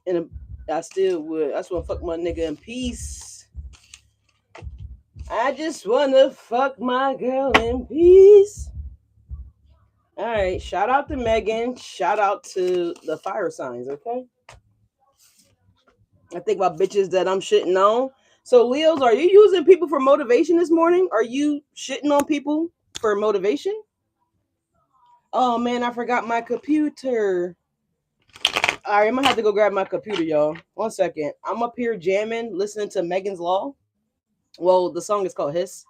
And I still would. I just want to fuck my nigga in peace. I just want to fuck my girl in peace. All right. Shout out to Megan. Shout out to the fire signs. Okay. I think about bitches that I'm shitting on. So Leos, are you using people for motivation this morning? Are you shitting on people for motivation? Oh man, I forgot my computer. All right, I'm gonna have to go grab my computer, y'all. 1 second. I'm up here jamming, listening to Megan's Law. Well, the song is called Hiss.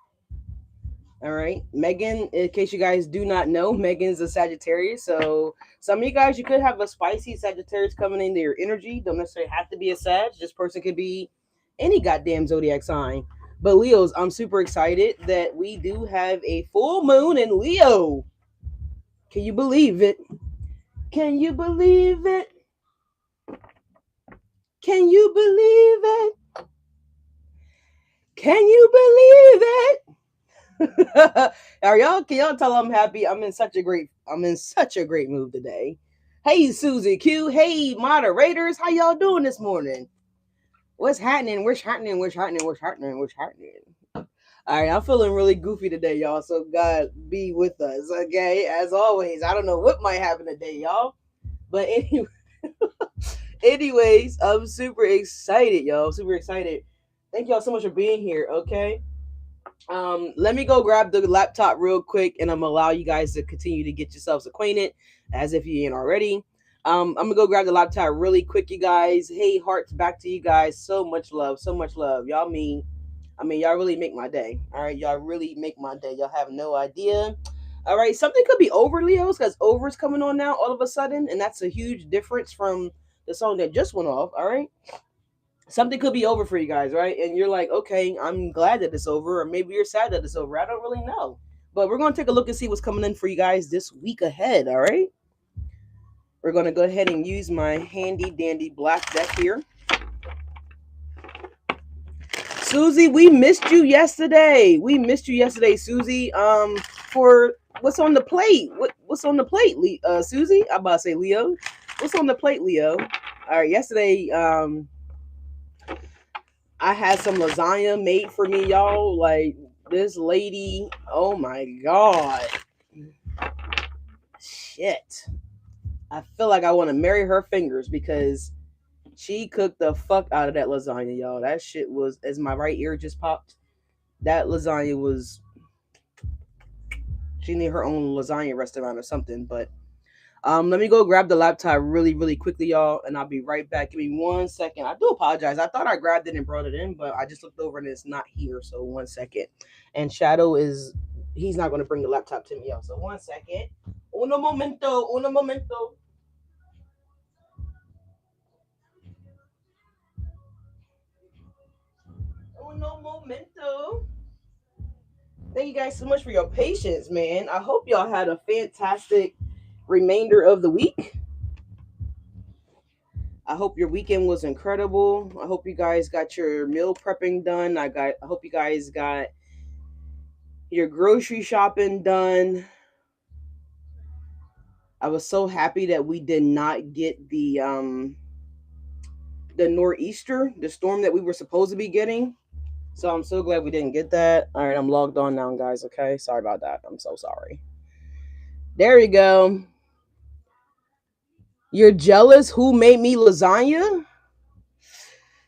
All right. Megan, in case you guys do not know, Megan's a Sagittarius. So some of you guys, you could have a spicy Sagittarius coming into your energy. Don't necessarily have to be a Sag. This person could be any goddamn zodiac sign. But Leos, I'm super excited that we do have a full moon in Leo. Can you believe it? Can you believe it? Can you believe it? Can you believe it? Are y'all? Can y'all tell I'm happy? I'm in such a great mood today. Hey Susie Q. Hey moderators, how y'all doing this morning? What's happening? What's happening? What's happening? What's happening? What's happening? All right, I'm feeling really goofy today, y'all. So God be with us, okay? As always, I don't know what might happen today, y'all. But anyway, anyways, I'm super excited, y'all. Super excited. Thank y'all so much for being here. Okay. Let me go grab the laptop real quick, and I'm gonna allow you guys to continue to get yourselves acquainted, as if you ain't already. I'm gonna go grab the laptop really quick, you guys. Hey, hearts, back to you guys. So much love, so much love. Y'all really make my day. All right, y'all really make my day. Y'all have no idea. All right, something could be over, Leos, because over's coming on now all of a sudden, and that's a huge difference from the song that just went off. All right, something could be over for you guys, right? And you're like, okay, I'm glad that it's over, or maybe you're sad that it's over. I don't really know. But we're going to take a look and see what's coming in for you guys this week ahead, all right? We're going to go ahead and use my handy dandy black deck here. Susie, we missed you yesterday. We missed you yesterday, Susie. For what's on the plate? What's on the plate, Susie? I'm about to say Leo. What's on the plate, Leo? All right, yesterday, I had some lasagna made for me, y'all. Like this lady, oh my god. Shit. I feel like I want to marry her fingers because she cooked the fuck out of that lasagna, y'all. That shit was, as my right ear just popped, that lasagna was, she need her own lasagna restaurant or something. But let me go grab the laptop really, really quickly, y'all, and I'll be right back. Give me 1 second. I do apologize. I thought I grabbed it and brought it in, but I just looked over and it's not here. So 1 second. And Shadow is, he's not going to bring the laptop to me, y'all. So 1 second. Uno momento. Uno momento. Uno momento. Thank you guys so much for your patience, man. I hope y'all had a fantastic remainder of the week. I hope your weekend was incredible. I hope you guys got your meal prepping done. I hope you guys got your grocery shopping done. I was so happy that we did not get the nor'easter, the storm that we were supposed to be getting. So I'm so glad we didn't get that. All right, I'm logged on now, guys. Okay, sorry about that. I'm so sorry. There you go. You're jealous? Who made me lasagna?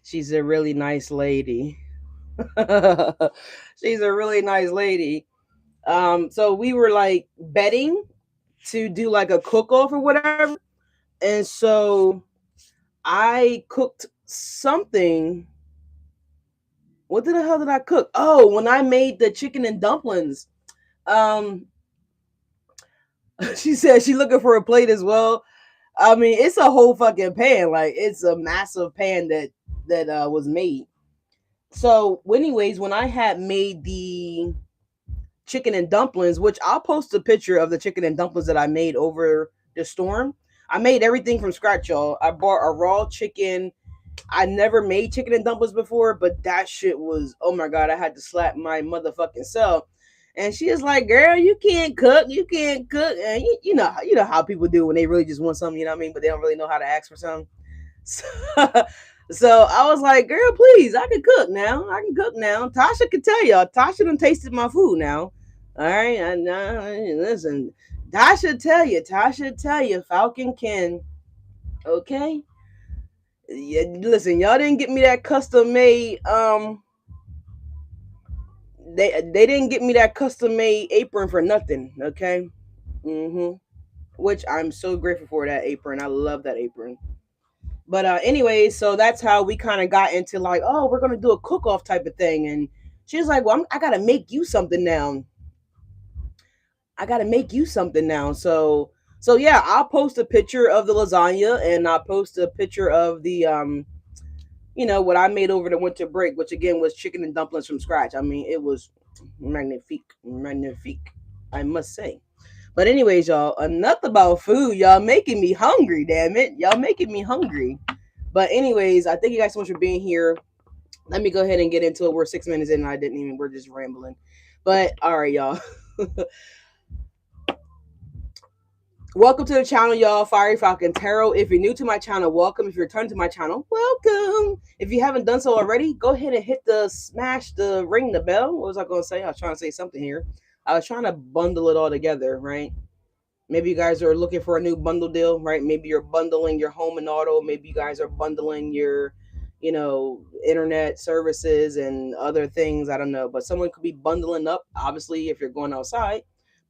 She's a really nice lady. She's a really nice lady. So we were like betting to do like a cook off or whatever. And so I cooked something. What the hell did I cook? Oh, when I made the chicken and dumplings. Um she said she looking for a plate as well. I mean, it's a whole fucking pan. Like it's a massive pan that was made. So, anyways, when I had made the chicken and dumplings, which I'll post a picture of the chicken and dumplings that I made over the storm. I made everything from scratch, y'all. I bought a raw chicken. I never made chicken and dumplings before, but that shit was, oh my god, I had to slap my motherfucking self. And she is like, "Girl, you can't cook. You can't cook." And you know how people do when they really just want something, you know what I mean? But they don't really know how to ask for something. So, so I was like, girl, please, I can cook now. I can cook now. Tasha can tell y'all. Tasha done tasted my food now. All right. And listen, Tasha tell you, Falcon can. Okay. Yeah, listen, y'all didn't get me that custom made. They didn't get me that custom made apron for nothing. Okay. Mm-hmm. Which I'm so grateful for that apron. I love that apron. But anyway, so that's how we kind of got into like, oh, we're gonna do a cook off type of thing, and she was like, well, I gotta make you something now. I gotta make you something now. So yeah, I'll post a picture of the lasagna, and I'll post a picture of the what I made over the winter break, which again was chicken and dumplings from scratch. I mean, it was magnifique, magnifique, I must say. But anyways, y'all, enough about food. Y'all making me hungry, damn it. Y'all making me hungry. But anyways, I thank you guys so much for being here. Let me go ahead and get into it. We're 6 minutes in and I didn't even, we're just rambling. But all right, y'all. Welcome to the channel, y'all. Fiery Falcon Tarot. If you're new to my channel, welcome. If you're returning to my channel, welcome. If you haven't done so already, go ahead and hit the smash the ring the bell. What was I going to say? I was trying to say something here. I was trying to bundle it all together, right? Maybe you guys are looking for a new bundle deal, right? Maybe you're bundling your home and auto. Maybe you guys are bundling your, internet services and other things. I don't know. But someone could be bundling up, obviously, if you're going outside.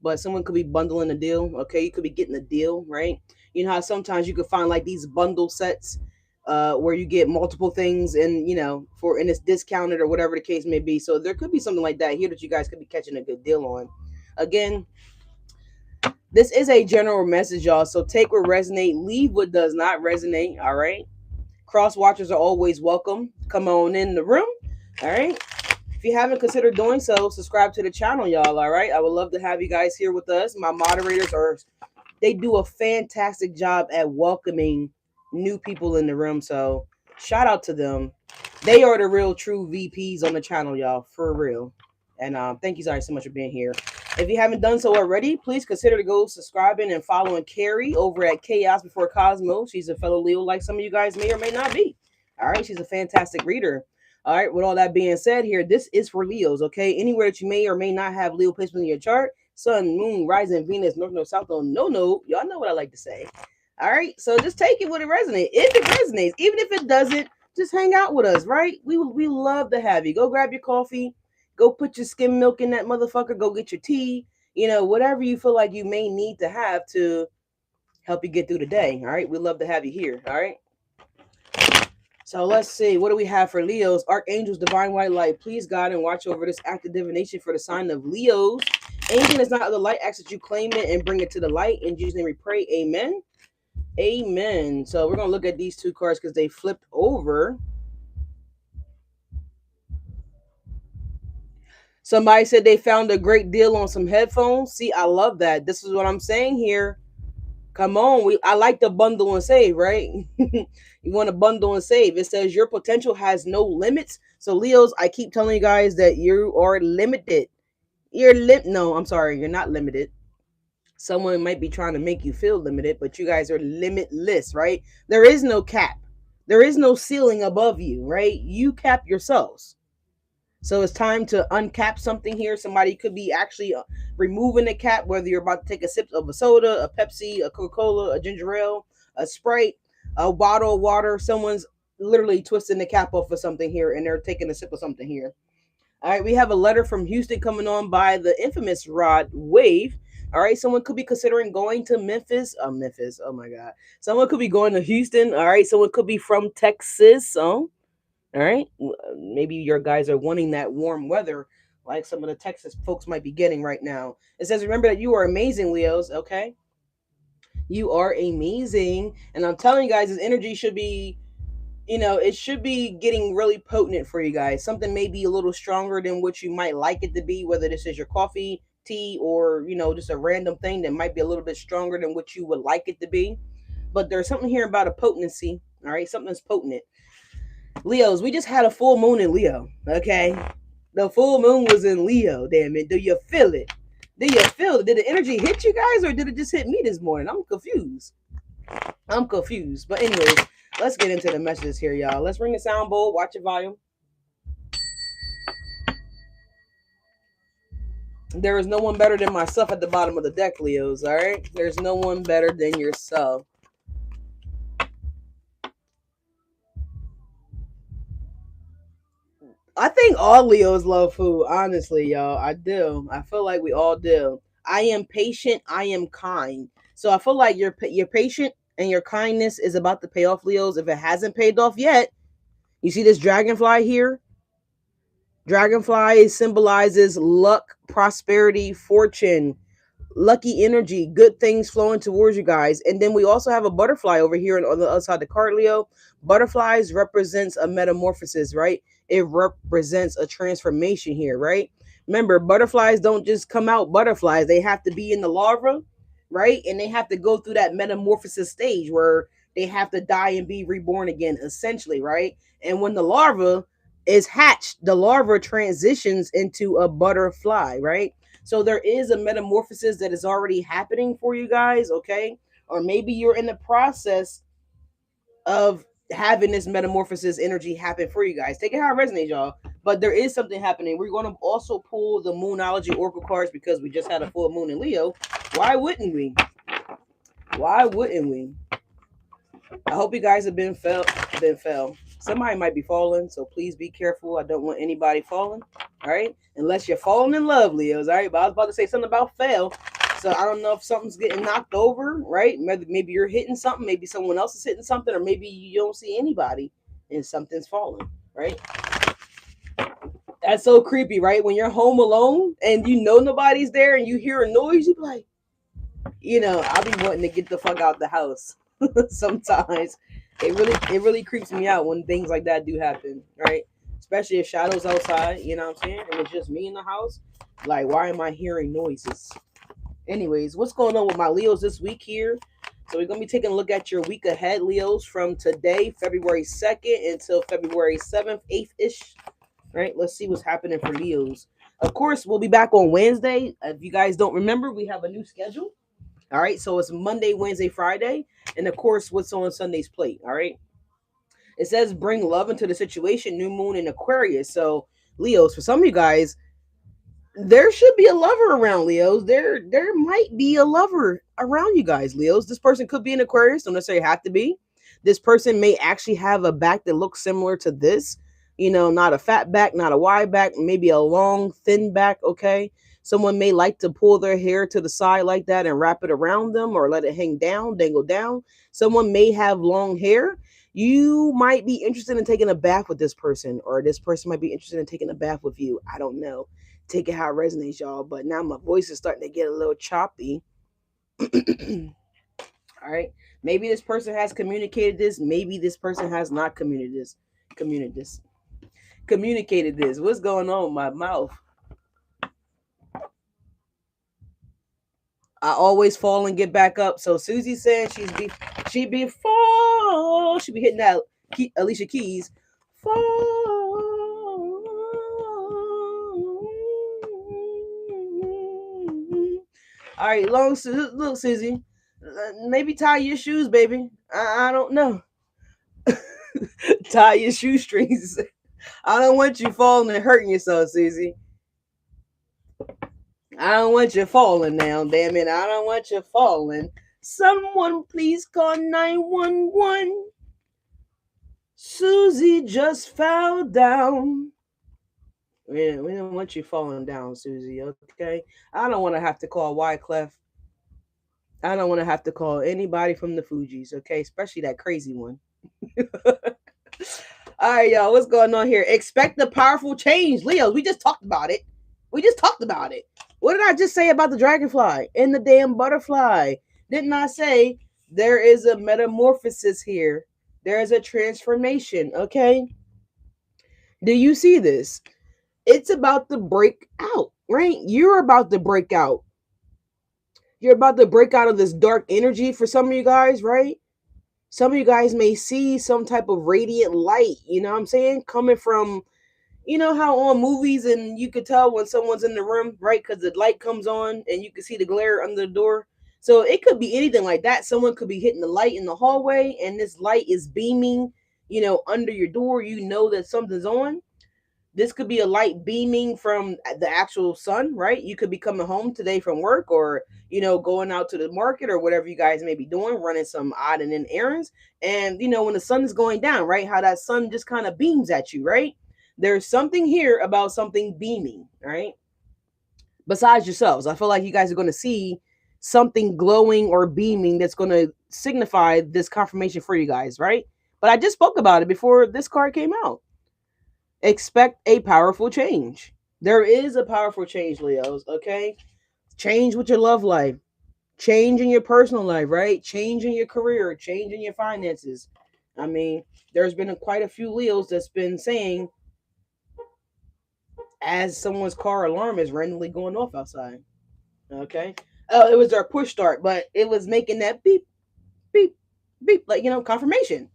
But someone could be bundling a deal. Okay. You could be getting a deal, right? You know how sometimes you could find like these bundle sets where you get multiple things and, and it's discounted or whatever the case may be. So there could be something like that here that you guys could be catching a good deal on. Again, this is a general message, y'all. So take what resonate, leave what does not resonate. All right. Cross watchers are always welcome. Come on in the room. All right. If you haven't considered doing so, subscribe to the channel, y'all. All right. I would love to have you guys here with us. My moderators they do a fantastic job at welcoming new people in the room. So shout out to them. They are the real true VPs on the channel, y'all. For real. And thank you guys so much for being here. If you haven't done so already, please consider to go subscribing and following Carrie over at Chaos Before Cosmos. She's a fellow Leo like some of you guys may or may not be. All right. She's a fantastic reader. All right. With all that being said here, this is for Leos. Okay. Anywhere that you may or may not have Leo placement in your chart, Sun, Moon, Rising, Venus, North, North, South, no. Y'all know what I like to say. All right. So just take it when it resonates. If it resonates, even if it doesn't, just hang out with us. Right. We love to have you. Go grab your coffee. Go put your skim milk in that motherfucker. Go get your tea. Whatever you feel like you may need to have to help you get through the day. All right. We love to have you here. All right. So let's see. What do we have for Leos? Archangels, divine white light. Please, God, and watch over this act of divination for the sign of Leos. Anything that's not the light, ask that you claim it and bring it to the light. In Jesus' name we pray. Amen. Amen. So we're going to look at these two cards because they flipped over. Somebody said they found a great deal on some headphones. See, I love that. This is what I'm saying here. Come on. I like the bundle and save, right? You want to bundle and save. It says your potential has no limits. So Leos, I keep telling you guys that you are limited. No, I'm sorry. You're not limited. Someone might be trying to make you feel limited, but you guys are limitless, right? There is no cap. There is no ceiling above you, right? You cap yourselves. So it's time to uncap something here. Somebody could be actually removing the cap, whether you're about to take a sip of a soda, a Pepsi, a Coca-Cola, a ginger ale, a Sprite, a bottle of water. Someone's literally twisting the cap off of something here, and they're taking a sip of something here. All right, we have a letter from Houston coming on by the infamous Rod Wave. All right, someone could be considering going to Memphis. Memphis, oh my God. Someone could be going to Houston. All right, someone could be from Texas. All right. Maybe your guys are wanting that warm weather like some of the Texas folks might be getting right now. It says, remember that you are amazing, Leos. Okay. You are amazing. And I'm telling you guys, this energy should be, it should be getting really potent for you guys. Something may be a little stronger than what you might like it to be, whether this is your coffee, tea, or, just a random thing that might be a little bit stronger than what you would like it to be. But there's something here about a potency. All right. Something's potent. Leos, we just had a full moon in Leo, okay? The full moon was in Leo, damn it. Do you feel it? Do you feel it? Did the energy hit you guys or did it just hit me this morning? I'm confused. But anyways, let's get into the messages here, y'all. Let's ring the sound bowl. Watch your volume. There is no one better than myself at the bottom of the deck, Leos. All right, there's no one better than yourself. I think all Leos love food, honestly, y'all. I do. I feel like we all do. I am patient. I am kind. So I feel like you're patient and your kindness is about to pay off, Leos. If it hasn't paid off yet, you see this dragonfly here? Dragonfly symbolizes luck, prosperity, fortune, lucky energy, good things flowing towards you guys. And then we also have a butterfly over here on the other side of the card, Leo. Butterflies represents a metamorphosis, right? It represents a transformation here, right? Remember, butterflies don't just come out butterflies. They have to be in the larva, right? And they have to go through that metamorphosis stage where they have to die and be reborn again, essentially, right? And when the larva is hatched, the larva transitions into a butterfly, right? So there is a metamorphosis that is already happening for you guys, okay? Or maybe you're in the process of having this metamorphosis energy happen for you guys. Take it how it resonates, y'all. But there is something happening. We're going to also pull the Moonology Oracle cards because we just had a full moon in Leo. Why wouldn't we? Why wouldn't we? I hope you guys have been fell. Somebody might be falling, so please be careful. I don't want anybody falling. All right, unless you're falling in love, Leos. All right, but I was about to say something about fail. So I don't know if something's getting knocked over, right? Maybe you're hitting something, maybe someone else is hitting something, or maybe you don't see anybody and something's falling, right? That's so creepy, right? When you're home alone and you know nobody's there and you hear a noise, you be like, I'll be wanting to get the fuck out the house. Sometimes it really creeps me out when things like that do happen, right? Especially if shadows outside, you know what I'm saying? And it's just me in the house. Like, why am I hearing noises? Anyways, what's going on with my Leos this week here? So we're gonna be taking a look at your week ahead, Leos, from today, February 2nd, until February 7th, 8th-ish. Right? Let's see what's happening for Leos. Of course, we'll be back on Wednesday. If you guys don't remember, we have a new schedule. All right, so it's Monday, Wednesday, Friday, and of course, what's on Sunday's plate. All right, it says bring love into the situation. New moon in Aquarius. So Leos, for some of you guys, there should be a lover around, Leos. There might be a lover around you guys, Leos. This person could be an Aquarius, don't necessarily have to be. This person may actually have a back that looks similar to this. Not a fat back, not a wide back, maybe a long, thin back, okay? Someone may like to pull their hair to the side like that and wrap it around them or let it hang down, dangle down. Someone may have long hair. You might be interested in taking a bath with this person, or this person might be interested in taking a bath with you. I don't know. Take it how it resonates, y'all. But now my voice is starting to get a little choppy. All right. Maybe this person has communicated this. Maybe this person has not communicated this. What's going on with my mouth? I always fall and get back up. So Susie said she be hitting that Alicia Keys. Fall. All right, look, Susie. Maybe tie your shoes, baby. I don't know. Tie your shoestrings. I don't want you falling and hurting yourself, Susie. I don't want you falling now, damn it. I don't want you falling. Someone please call 911. Susie just fell down. We don't want you falling down, Susie, okay? I don't want to have to call Wyclef. I don't want to have to call anybody from the Fugees, okay? Especially that crazy one. All right, y'all, what's going on here? Expect the powerful change. Leo, we just talked about it. What did I just say about the dragonfly and the damn butterfly? Didn't I say there is a metamorphosis here? There is a transformation, okay? Do you see this? It's about to break out, right? You're about to break out. You're about to break out of this dark energy for some of you guys, right? Some of you guys may see some type of radiant light, you know what I'm saying? Coming from, how on movies and you could tell when someone's in the room, right? Because the light comes on and you can see the glare under the door. So it could be anything like that. Someone could be hitting the light in the hallway and this light is beaming, under your door. You know that something's on. This could be a light beaming from the actual sun, right? You could be coming home today from work, or going out to the market, or whatever you guys may be doing, running some odd and end errands. And when the sun is going down, right, how that sun just kind of beams at you, right? There's something here about something beaming, right? Besides yourselves, I feel like you guys are going to see something glowing or beaming that's going to signify this confirmation for you guys, right? But I just spoke about it before this card came out. Expect a powerful change. There is a powerful change, Leos, okay? Change with your love life, change in your personal life, right? Change in your career, change in your finances. I mean, there's been quite a few Leos that's been saying as someone's car alarm is randomly going off outside, okay? Oh, it was their push start, but it was making that beep, beep, beep, like, confirmation.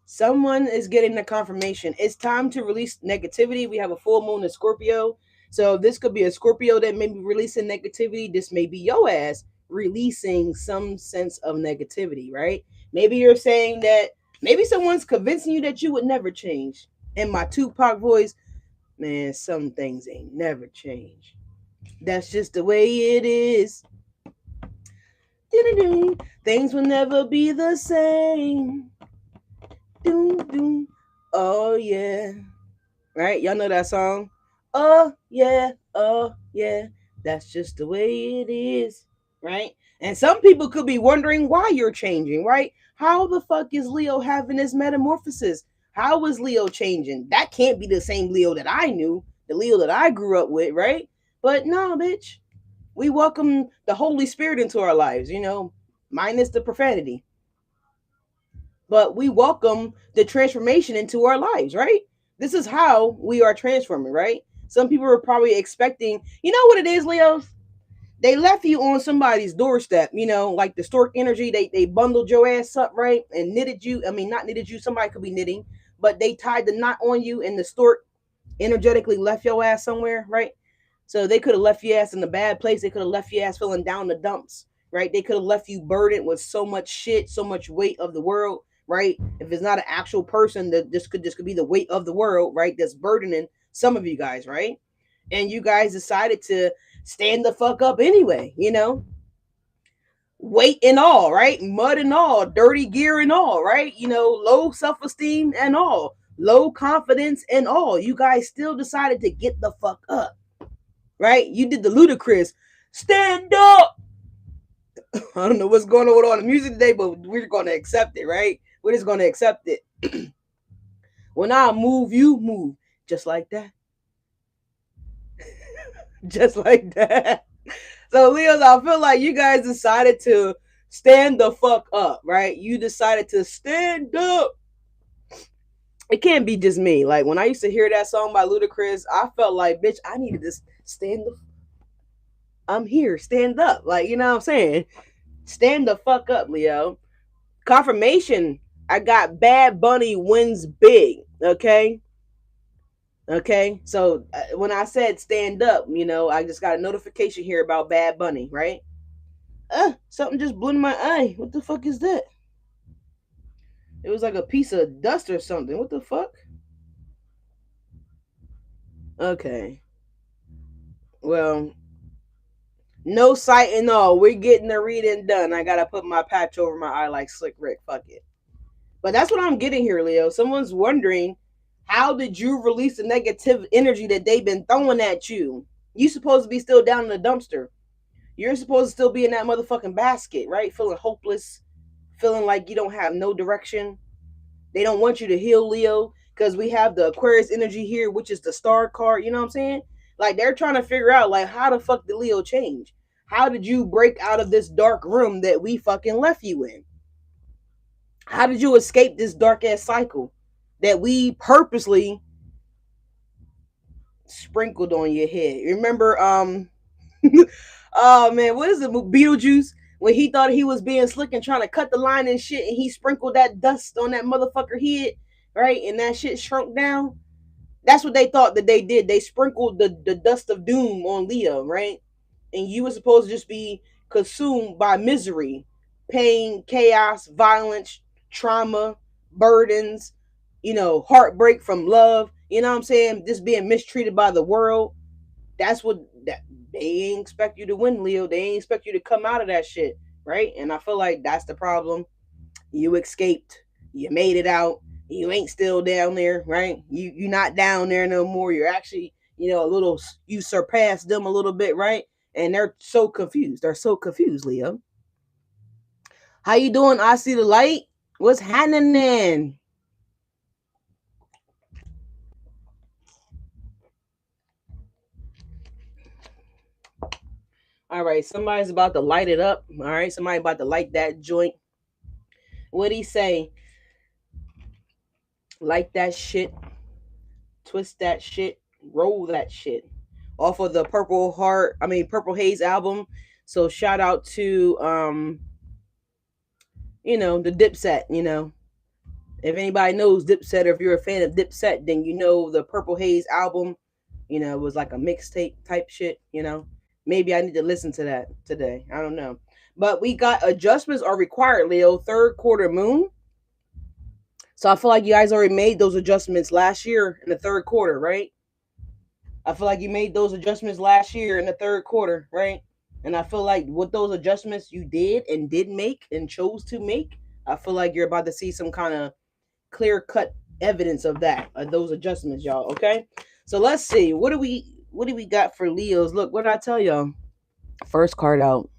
Someone is getting the confirmation. It's time to release negativity. We have a full moon in Scorpio. So this could be a Scorpio that may be releasing negativity. This may be your ass releasing some sense of negativity, right? Maybe you're saying that, maybe someone's convincing you that you would never change. In my Tupac voice, man, some things ain't never change. That's just the way it is. Things will never be the same. Oh yeah, right? Y'all know that song. Oh yeah, that's just the way it is, right? And some people could be wondering why you're changing, right? How the fuck is Leo having this metamorphosis? How is Leo changing? That can't be the same Leo that I knew, the Leo that I grew up with, right? But no, bitch, we welcome the Holy Spirit into our lives, minus the profanity. But we welcome the transformation into our lives, right? This is how we are transforming, right? Some people are probably expecting, you know what it is, Leos? They left you on somebody's doorstep, like the stork energy. They bundled your ass up, right? And knitted you. I mean, not knitted you, somebody could be knitting, but they tied the knot on you, and the stork energetically left your ass somewhere, right? So they could have left your ass in a bad place. They could have left your ass feeling down the dumps, right? They could have left you burdened with so much shit, so much weight of the world, right? If it's not an actual person, that this could be the weight of the world, right? That's burdening some of you guys, right? And you guys decided to stand the fuck up anyway, weight and all, right? Mud and all, dirty gear and all, right? Low self-esteem and all, low confidence and all. You guys still decided to get the fuck up, right? You did the ludicrous stand up. I don't know what's going on with all the music today, but we're going to accept it, right? We're just going to accept it. When I move, you move. Just like that. Just like that. So, Leos, I feel like you guys decided to stand the fuck up, right? You decided to stand up. It can't be just me. Like, when I used to hear that song by Ludacris, I felt like, bitch, I needed to stand the I'm here, stand up. Like, you know what I'm saying? Stand the fuck up, Leo. Confirmation. I got Bad Bunny wins big. Okay. Okay. So when I said stand up, I just got a notification here about Bad Bunny, right? Something just blew in my eye. What the fuck is that? It was like a piece of dust or something. What the fuck? Okay. Well, no sight and all. We're getting the reading done. I gotta put my patch over my eye like Slick Rick. Fuck it. But that's what I'm getting here, Leo. Someone's wondering, how did you release the negative energy that they've been throwing at you? You supposed to be still down in the dumpster. You're supposed to still be in that motherfucking basket, right? Feeling hopeless, feeling like you don't have no direction. They don't want you to heal, Leo, because we have the Aquarius energy here, which is the star card. You know what I'm saying? Like, they're trying to figure out, like, how the fuck did Leo change? How did you break out of this dark room that we fucking left you in? How did you escape this dark ass cycle that we purposely sprinkled on your head? Remember, oh man, what is it, Beetlejuice? When he thought he was being slick and trying to cut the line and shit, and he sprinkled that dust on that motherfucker head, right? And that shit shrunk down. That's what they thought that they did. They sprinkled the dust of doom on Leo, right? and you were supposed to just be consumed by misery, pain, chaos, violence, trauma, burdens, heartbreak from love, you know what I'm saying? Just being mistreated by the world. That's what that they ain't expect you to win, Leo. They ain't expect you to come out of that shit, right? And I feel like that's the problem. You escaped, you made it out, you ain't still down there, right? You're not down there no more. You're actually, a little, you surpassed them a little bit, right? And they're so confused. They're so confused, Leo. How you doing? I see the light. What's happening? All right, somebody's about to light it up. All right, somebody about to light that joint. What'd he say? Light that shit, twist that shit, roll that shit. Off of the Purple Haze album. So shout out to the Dipset. If anybody knows Dipset, or if you're a fan of Dipset, then the Purple Haze album, was like a mixtape type shit. Maybe I need to listen to that today. I don't know. But we got adjustments are required, Leo. Third quarter moon. So I feel like you guys already made those adjustments last year in the third quarter, right? I feel like you made those adjustments last year in the third quarter, right? And I feel like with those adjustments you did and did make and chose to make, I feel like you're about to see some kind of clear cut evidence of that, of those adjustments, y'all. Okay. So let's see. What do we got for Leos? Look, what did I tell y'all? First card out.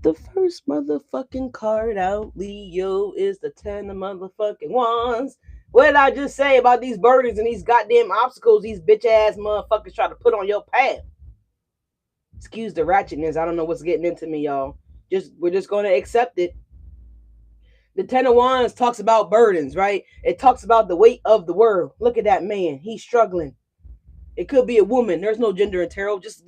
The first motherfucking card out, Leo, is the 10 of motherfucking wands. What did I just say about these burdens and these goddamn obstacles these bitch ass motherfuckers try to put on your path? Excuse the ratchetness. I don't know what's getting into me, y'all. We're just gonna accept it. The 10 of wands talks about burdens, right? It talks about the weight of the world. Look at that man. He's struggling. It could be a woman. There's no gender in tarot. Just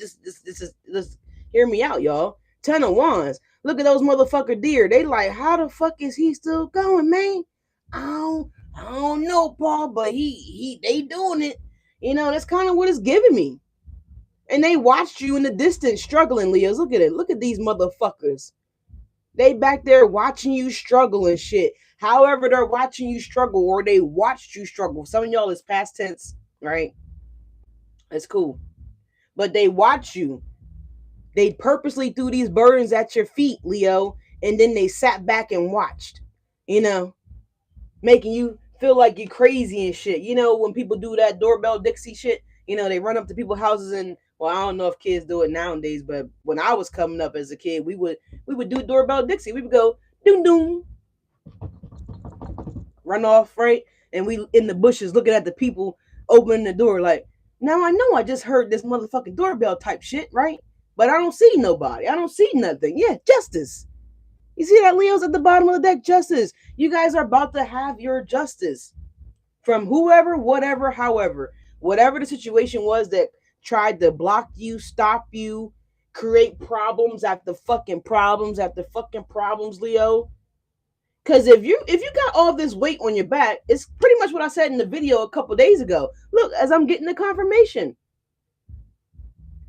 hear me out, y'all. 10 of wands. Look at those motherfucker deer. They like, how the fuck is he still going, man? I don't know, Paul, but they doing it. That's kind of what it's giving me. And they watched you in the distance struggling, Leos. Look at it. Look at these motherfuckers. They back there watching you struggle and shit. However, they're watching you struggle, or they watched you struggle. Some of y'all is past tense, right? It's cool. But they watch you. They purposely threw these burdens at your feet, Leo, and then they sat back and watched, making you feel like you're crazy and shit. When people do that doorbell Dixie shit, they run up to people's houses and, well, I don't know if kids do it nowadays, but when I was coming up as a kid, we would do doorbell Dixie. We would go doom doom, run off, right? And we in the bushes looking at the people opening the door like, now I know I just heard this motherfucking doorbell type shit, right? But I don't see nobody. I don't see nothing. Yeah, justice. You see that, Leo's at the bottom of the deck? Justice. You guys are about to have your justice from whoever, whatever, however. Whatever the situation was that tried to block you, stop you, create problems after fucking problems after fucking problems, Leo. Because if you got all this weight on your back, it's pretty much what I said in the video a couple days ago. Look, as I'm getting the confirmation.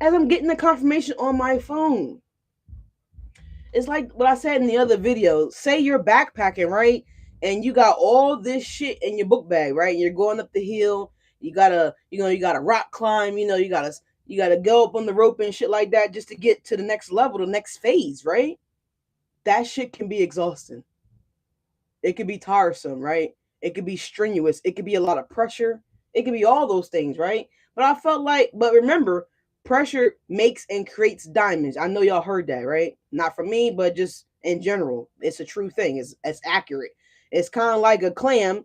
As I'm getting the confirmation on my phone. It's like what I said in the other video. Say you're backpacking, right? And you got all this shit in your book bag, right? You're going up the hill. You gotta rock climb. You gotta go up on the rope and shit like that just to get to the next level, the next phase, right? That shit can be exhausting. It could be tiresome, right? It could be strenuous. It could be a lot of pressure. It could be all those things, right? But remember, pressure makes and creates diamonds. I know y'all heard that, right? Not from me, but just in general. It's a true thing. It's accurate. It's kind of like a clam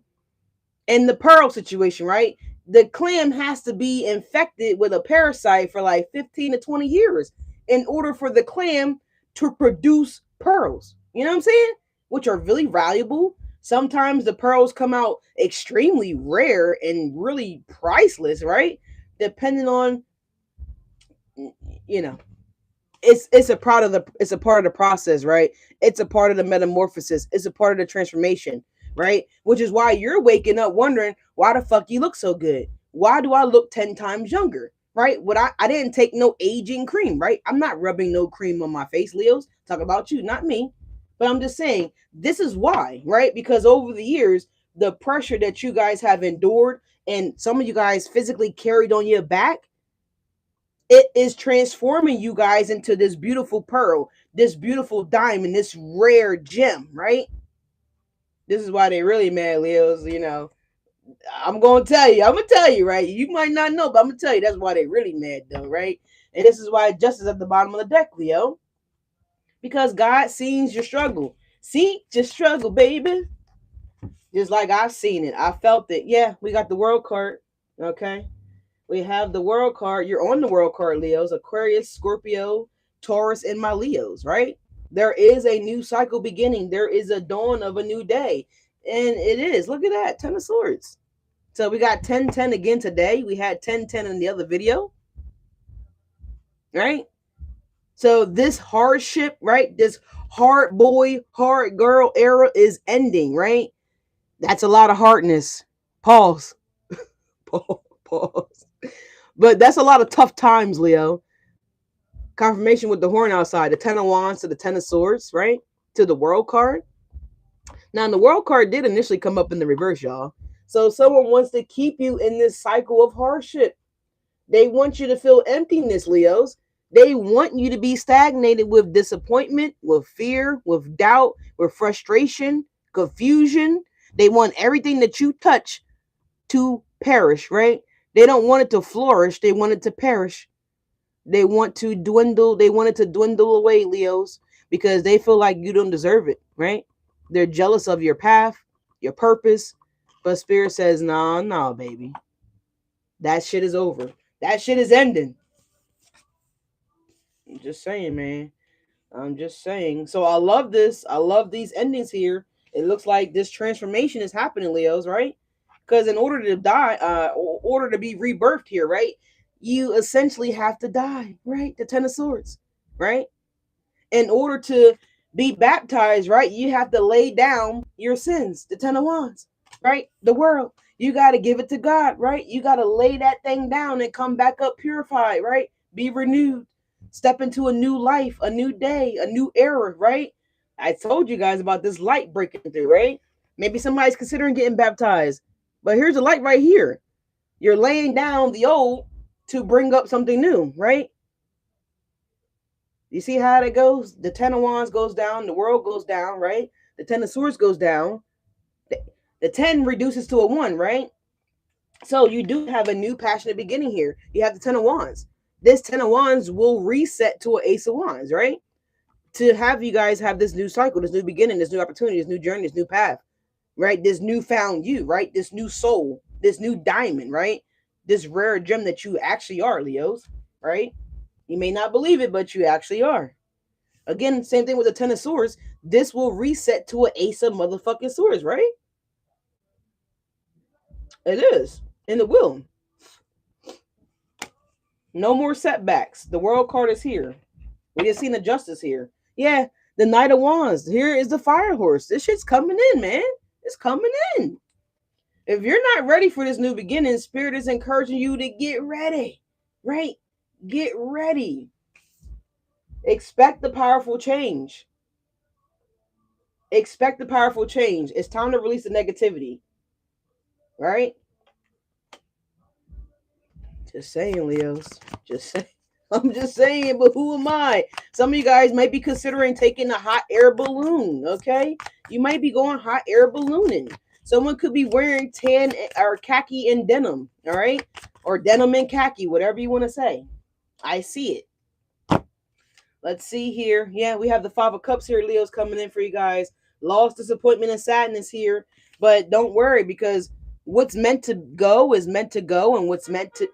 in the pearl situation, right? The clam has to be infected with a parasite for like 15 to 20 years in order for the clam to produce pearls. You know what I'm saying? Which are really valuable. Sometimes the pearls come out extremely rare and really priceless, right? Depending on, it's a part of the process, right? It's a part of the metamorphosis. It's a part of the transformation, right? Which is why you're waking up wondering why the fuck you look so good. Why do I look 10 times younger? right? I didn't take no aging cream, right? I'm not rubbing no cream on my face, Leos. Talk about you, not me. But I'm just saying, this is why, right? Because over the years, the pressure that you guys have endured and some of you guys physically carried on your back, it is transforming you guys into this beautiful pearl, this beautiful diamond, this rare gem, right? This is why they really mad, Leos. I'm gonna tell you. I'm gonna tell you, right? You might not know, but I'm gonna tell you that's why they really mad, though, right? And this is why justice is at the bottom of the deck, Leo, because God sees your struggle. See your struggle, baby. Just like I've seen it, I felt it. Yeah, we got the world card. Okay, we have the world card. You're on the world card, Leos. Aquarius, Scorpio, Taurus, and my Leos, right? There is a new cycle beginning. There is a dawn of a new day. And it is. Look at that. 10 of Swords. So we got 10-10 again today. We had 10-10 in the other video. Right? So this hardship, right? This hard boy, hard girl era is ending, right? That's a lot of hardness. Pause. Pause. But that's a lot of tough times, Leo. Confirmation with the horn outside. The 10 of Wands to the 10 of Swords, right? To the world card. Now, the world card did initially come up in the reverse, y'all. So someone wants to keep you in this cycle of hardship. They want you to feel emptiness, Leos. They want you to be stagnated with disappointment, with fear, with doubt, with frustration, confusion. They want everything that you touch to perish, right? They don't want it to flourish. They want it to perish. They want to dwindle. They want it to dwindle away, Leos, because they feel like you don't deserve it, right? They're jealous of your path, your purpose. But Spirit says, nah, baby. That shit is over. That shit is ending. I'm just saying, man. I'm just saying. So I love this. I love these endings here. It looks like this transformation is happening, Leos, right? Because in order to die, order to be rebirthed here, right? You essentially have to die, right? The 10 of Swords, right? In order to be baptized, right? You have to lay down your sins, the 10 of Wands, right? The world. You got to give it to God, right? You got to lay that thing down and come back up purified, right? Be renewed. Step into a new life, a new day, a new era, right? I told you guys about this light breaking through, right? Maybe somebody's considering getting baptized. But here's the light right here. You're laying down the old to bring up something new, right? You see how that goes? The 10 of Wands goes down, the world goes down, right? The 10 of Swords goes down. The 10 reduces to a 1, right? So you do have a new passionate beginning here. You have the 10 of Wands. This 10 of Wands will reset to an Ace of Wands, right? To have you guys have this new cycle, this new beginning, this new opportunity, this new journey, this new path, right? This newfound you, right? This new soul, this new diamond, right? This rare gem that you actually are, Leos, right? You may not believe it, but you actually are. Again, same thing with the 10 of Swords. This will reset to an Ace of motherfucking Swords, right? It is. And it will. No more setbacks. The world card is here. We just seen the justice here. Yeah, the Knight of Wands. Here is the fire horse. This shit's coming in, man. It's coming in. If you're not ready for this new beginning, Spirit is encouraging you to get ready, right? Get ready. Expect the powerful change. Expect the powerful change. It's time to release the negativity, right? Just saying, Leos. Just saying. I'm just saying, but who am I? Some of you guys might be considering taking a hot air balloon, okay? You might be going hot air ballooning. Someone could be wearing tan or khaki and denim, all right? Or denim and khaki, whatever you want to say. I see it. Let's see here. Yeah, we have the 5 of Cups here. Leo's coming in for you guys. Loss, disappointment, and sadness here. But don't worry, because what's meant to go is meant to go, and what's meant to...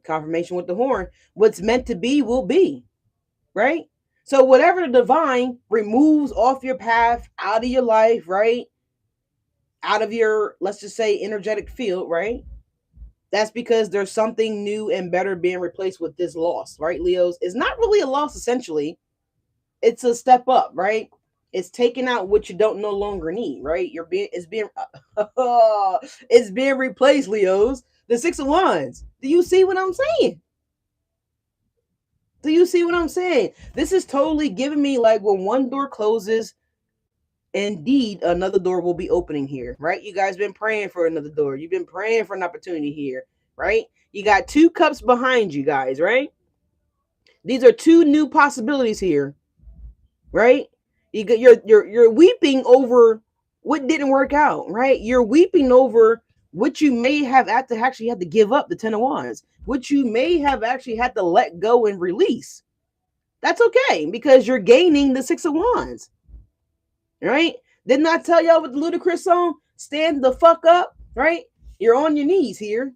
Confirmation with the horn. What's meant to be will be, right? So whatever the divine removes off your path, out of your life, right? Out of your, let's just say, energetic field, right? That's because there's something new and better being replaced with this loss, right, Leos? It's not really a loss, essentially. It's a step up, right? It's taking out what you don't no longer need, right? It's being replaced, Leos. The 6 of Wands. Do you see what I'm saying? Do you see what I'm saying? This is totally giving me like when one door closes, indeed another door will be opening here, right? You guys been praying for another door. You've been praying for an opportunity here, right? You got 2 cups behind you guys, right? These are 2 new possibilities here, right? You're weeping over what didn't work out, right? You're weeping over what you may have actually had to give up, the 10 of Wands, which you may have actually had to let go and release. That's okay because you're gaining the 6 of Wands, right? Didn't I tell y'all with the Ludacris song, stand the fuck up, right? You're on your knees here.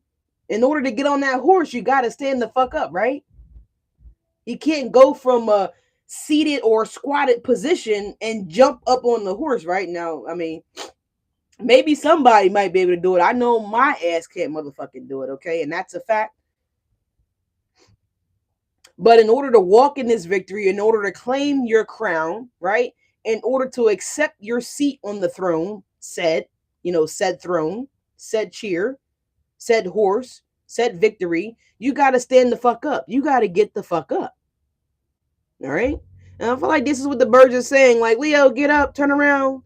In order to get on that horse, you got to stand the fuck up, right? You can't go from a seated or squatted position and jump up on the horse right now. I mean, maybe somebody might be able to do it. I know my ass can't motherfucking do it, okay? And that's a fact. But in order to walk in this victory, in order to claim your crown, right? In order to accept your seat on the throne, said throne, said cheer, said horse, said victory, you got to stand the fuck up. You got to get the fuck up. All right? And I feel like this is what the birds are saying. Like, Leo, get up, turn around.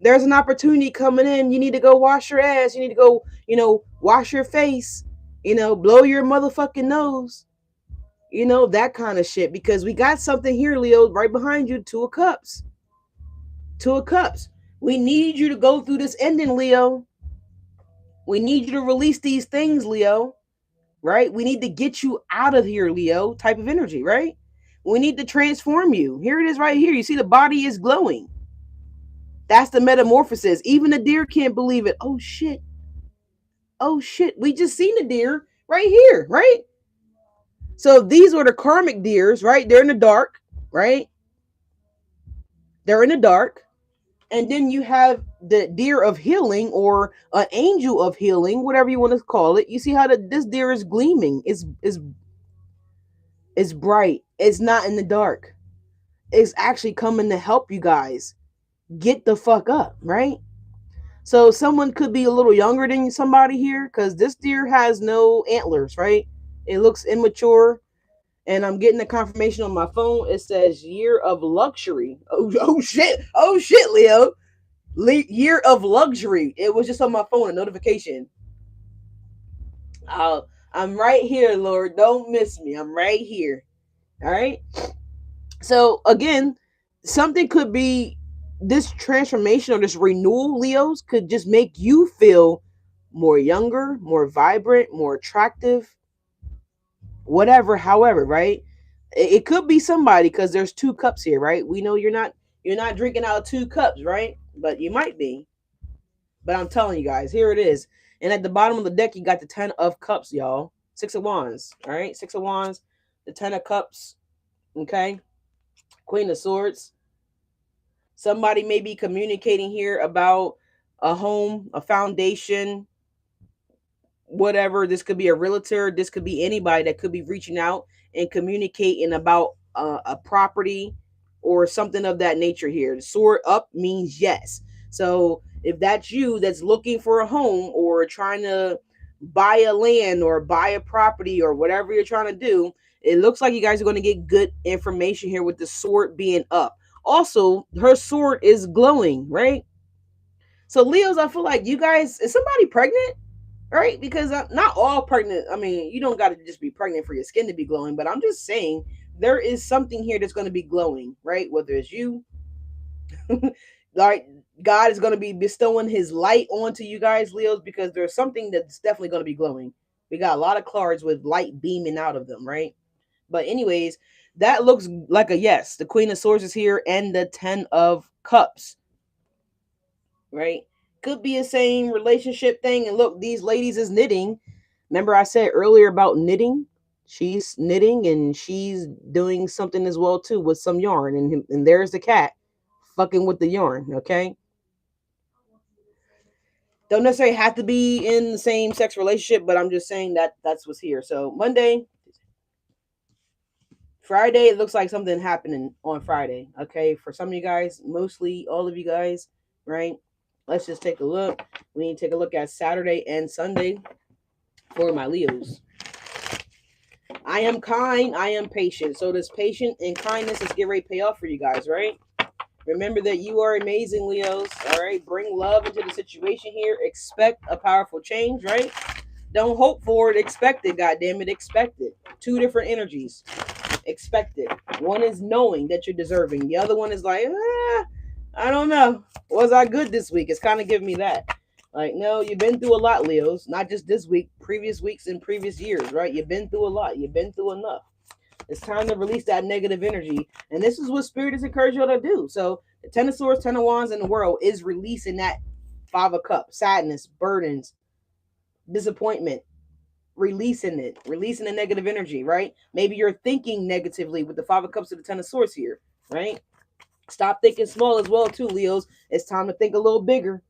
There's an opportunity coming in. You need to go wash your ass. You need to go, wash your face. Blow your motherfucking nose. That kind of shit. Because we got something here, Leo, right behind you. 2 of Cups. 2 of Cups. We need you to go through this ending, Leo. We need you to release these things, Leo. Right? We need to get you out of here, Leo. Type of energy, right? We need to transform you. Here it is right here. You see the body is glowing. That's the metamorphosis. Even the deer can't believe it. Oh, shit. Oh, shit. We just seen the deer right here, right? So these are the karmic deers, right? They're in the dark, right? They're in the dark. And then you have the deer of healing or an angel of healing, whatever you want to call it. You see how this deer is gleaming. It's bright. It's not in the dark. It's actually coming to help you guys get the fuck up, right? So someone could be a little younger than somebody here because this deer has no antlers, right? It looks immature. And I'm getting the confirmation on my phone. It says year of luxury. Oh shit. Oh shit, Leo. Year of luxury. It was just on my phone, a notification. I'm right here, Lord. Don't miss me. I'm right here. All right. So again, something could be this transformation or this renewal, Leos, could just make you feel more younger, more vibrant, more attractive, whatever, however, right? It could be somebody because there's 2 cups here, right? We know you're not drinking out 2 cups, right? But you might be. But I'm telling you guys, here it is. And at the bottom of the deck, you got the 10 of Cups, y'all. 6 of Wands, all right? 6 of Wands, the 10 of Cups, okay? Queen of Swords. Somebody may be communicating here about a home, a foundation, whatever. This could be a realtor. This could be anybody that could be reaching out and communicating about a property or something of that nature here. The sword up means yes. So if that's you that's looking for a home or trying to buy a land or buy a property or whatever you're trying to do, it looks like you guys are going to get good information here with the sword being up. Also, her sword is glowing, right? So Leos, I feel like you guys, is somebody pregnant? Right? Because not all pregnant, I mean, you don't got to just be pregnant for your skin to be glowing, but I'm just saying there is something here that's going to be glowing, right? Whether it's you, like God is going to be bestowing his light onto you guys, Leos, because there's something that's definitely going to be glowing. We got a lot of cards with light beaming out of them, right? But anyways, that looks like a yes. The Queen of Swords is here and the 10 of Cups, right? Could be a same relationship thing. And look, these ladies is knitting. Remember I said earlier about knitting? She's knitting and she's doing something as well too with some yarn. And there's the cat fucking with the yarn, okay? Don't necessarily have to be in the same sex relationship, but I'm just saying that's what's here. So Monday, Friday, it looks like something happening on Friday, okay? For some of you guys, mostly all of you guys, right? Let's just take a look. We need to take a look at Saturday and Sunday for my Leos. I am kind, I am patient. So this patient and kindness is getting ready to pay off for you guys, right? Remember that you are amazing, Leos. All right, bring love into the situation here. Expect a powerful change, right? Don't hope for it. Expect it. God damn it, expect it. Two different energies. Expect it. One is knowing that you're deserving. The other one is like, I don't know. Was I good this week? It's kind of giving me that. Like, no, you've been through a lot, Leos. Not just this week, previous weeks and previous years, right? You've been through a lot. You've been through enough. It's time to release that negative energy. And this is what Spirit is encouraging you to do. So the Ten of Swords, Ten of Wands in the world is releasing that Five of Cups, sadness, burdens, disappointment, releasing the negative energy, right? Maybe you're thinking negatively with the Five of Cups to the Ten of Swords here, right? Stop thinking small as well, too, Leos. It's time to think a little bigger.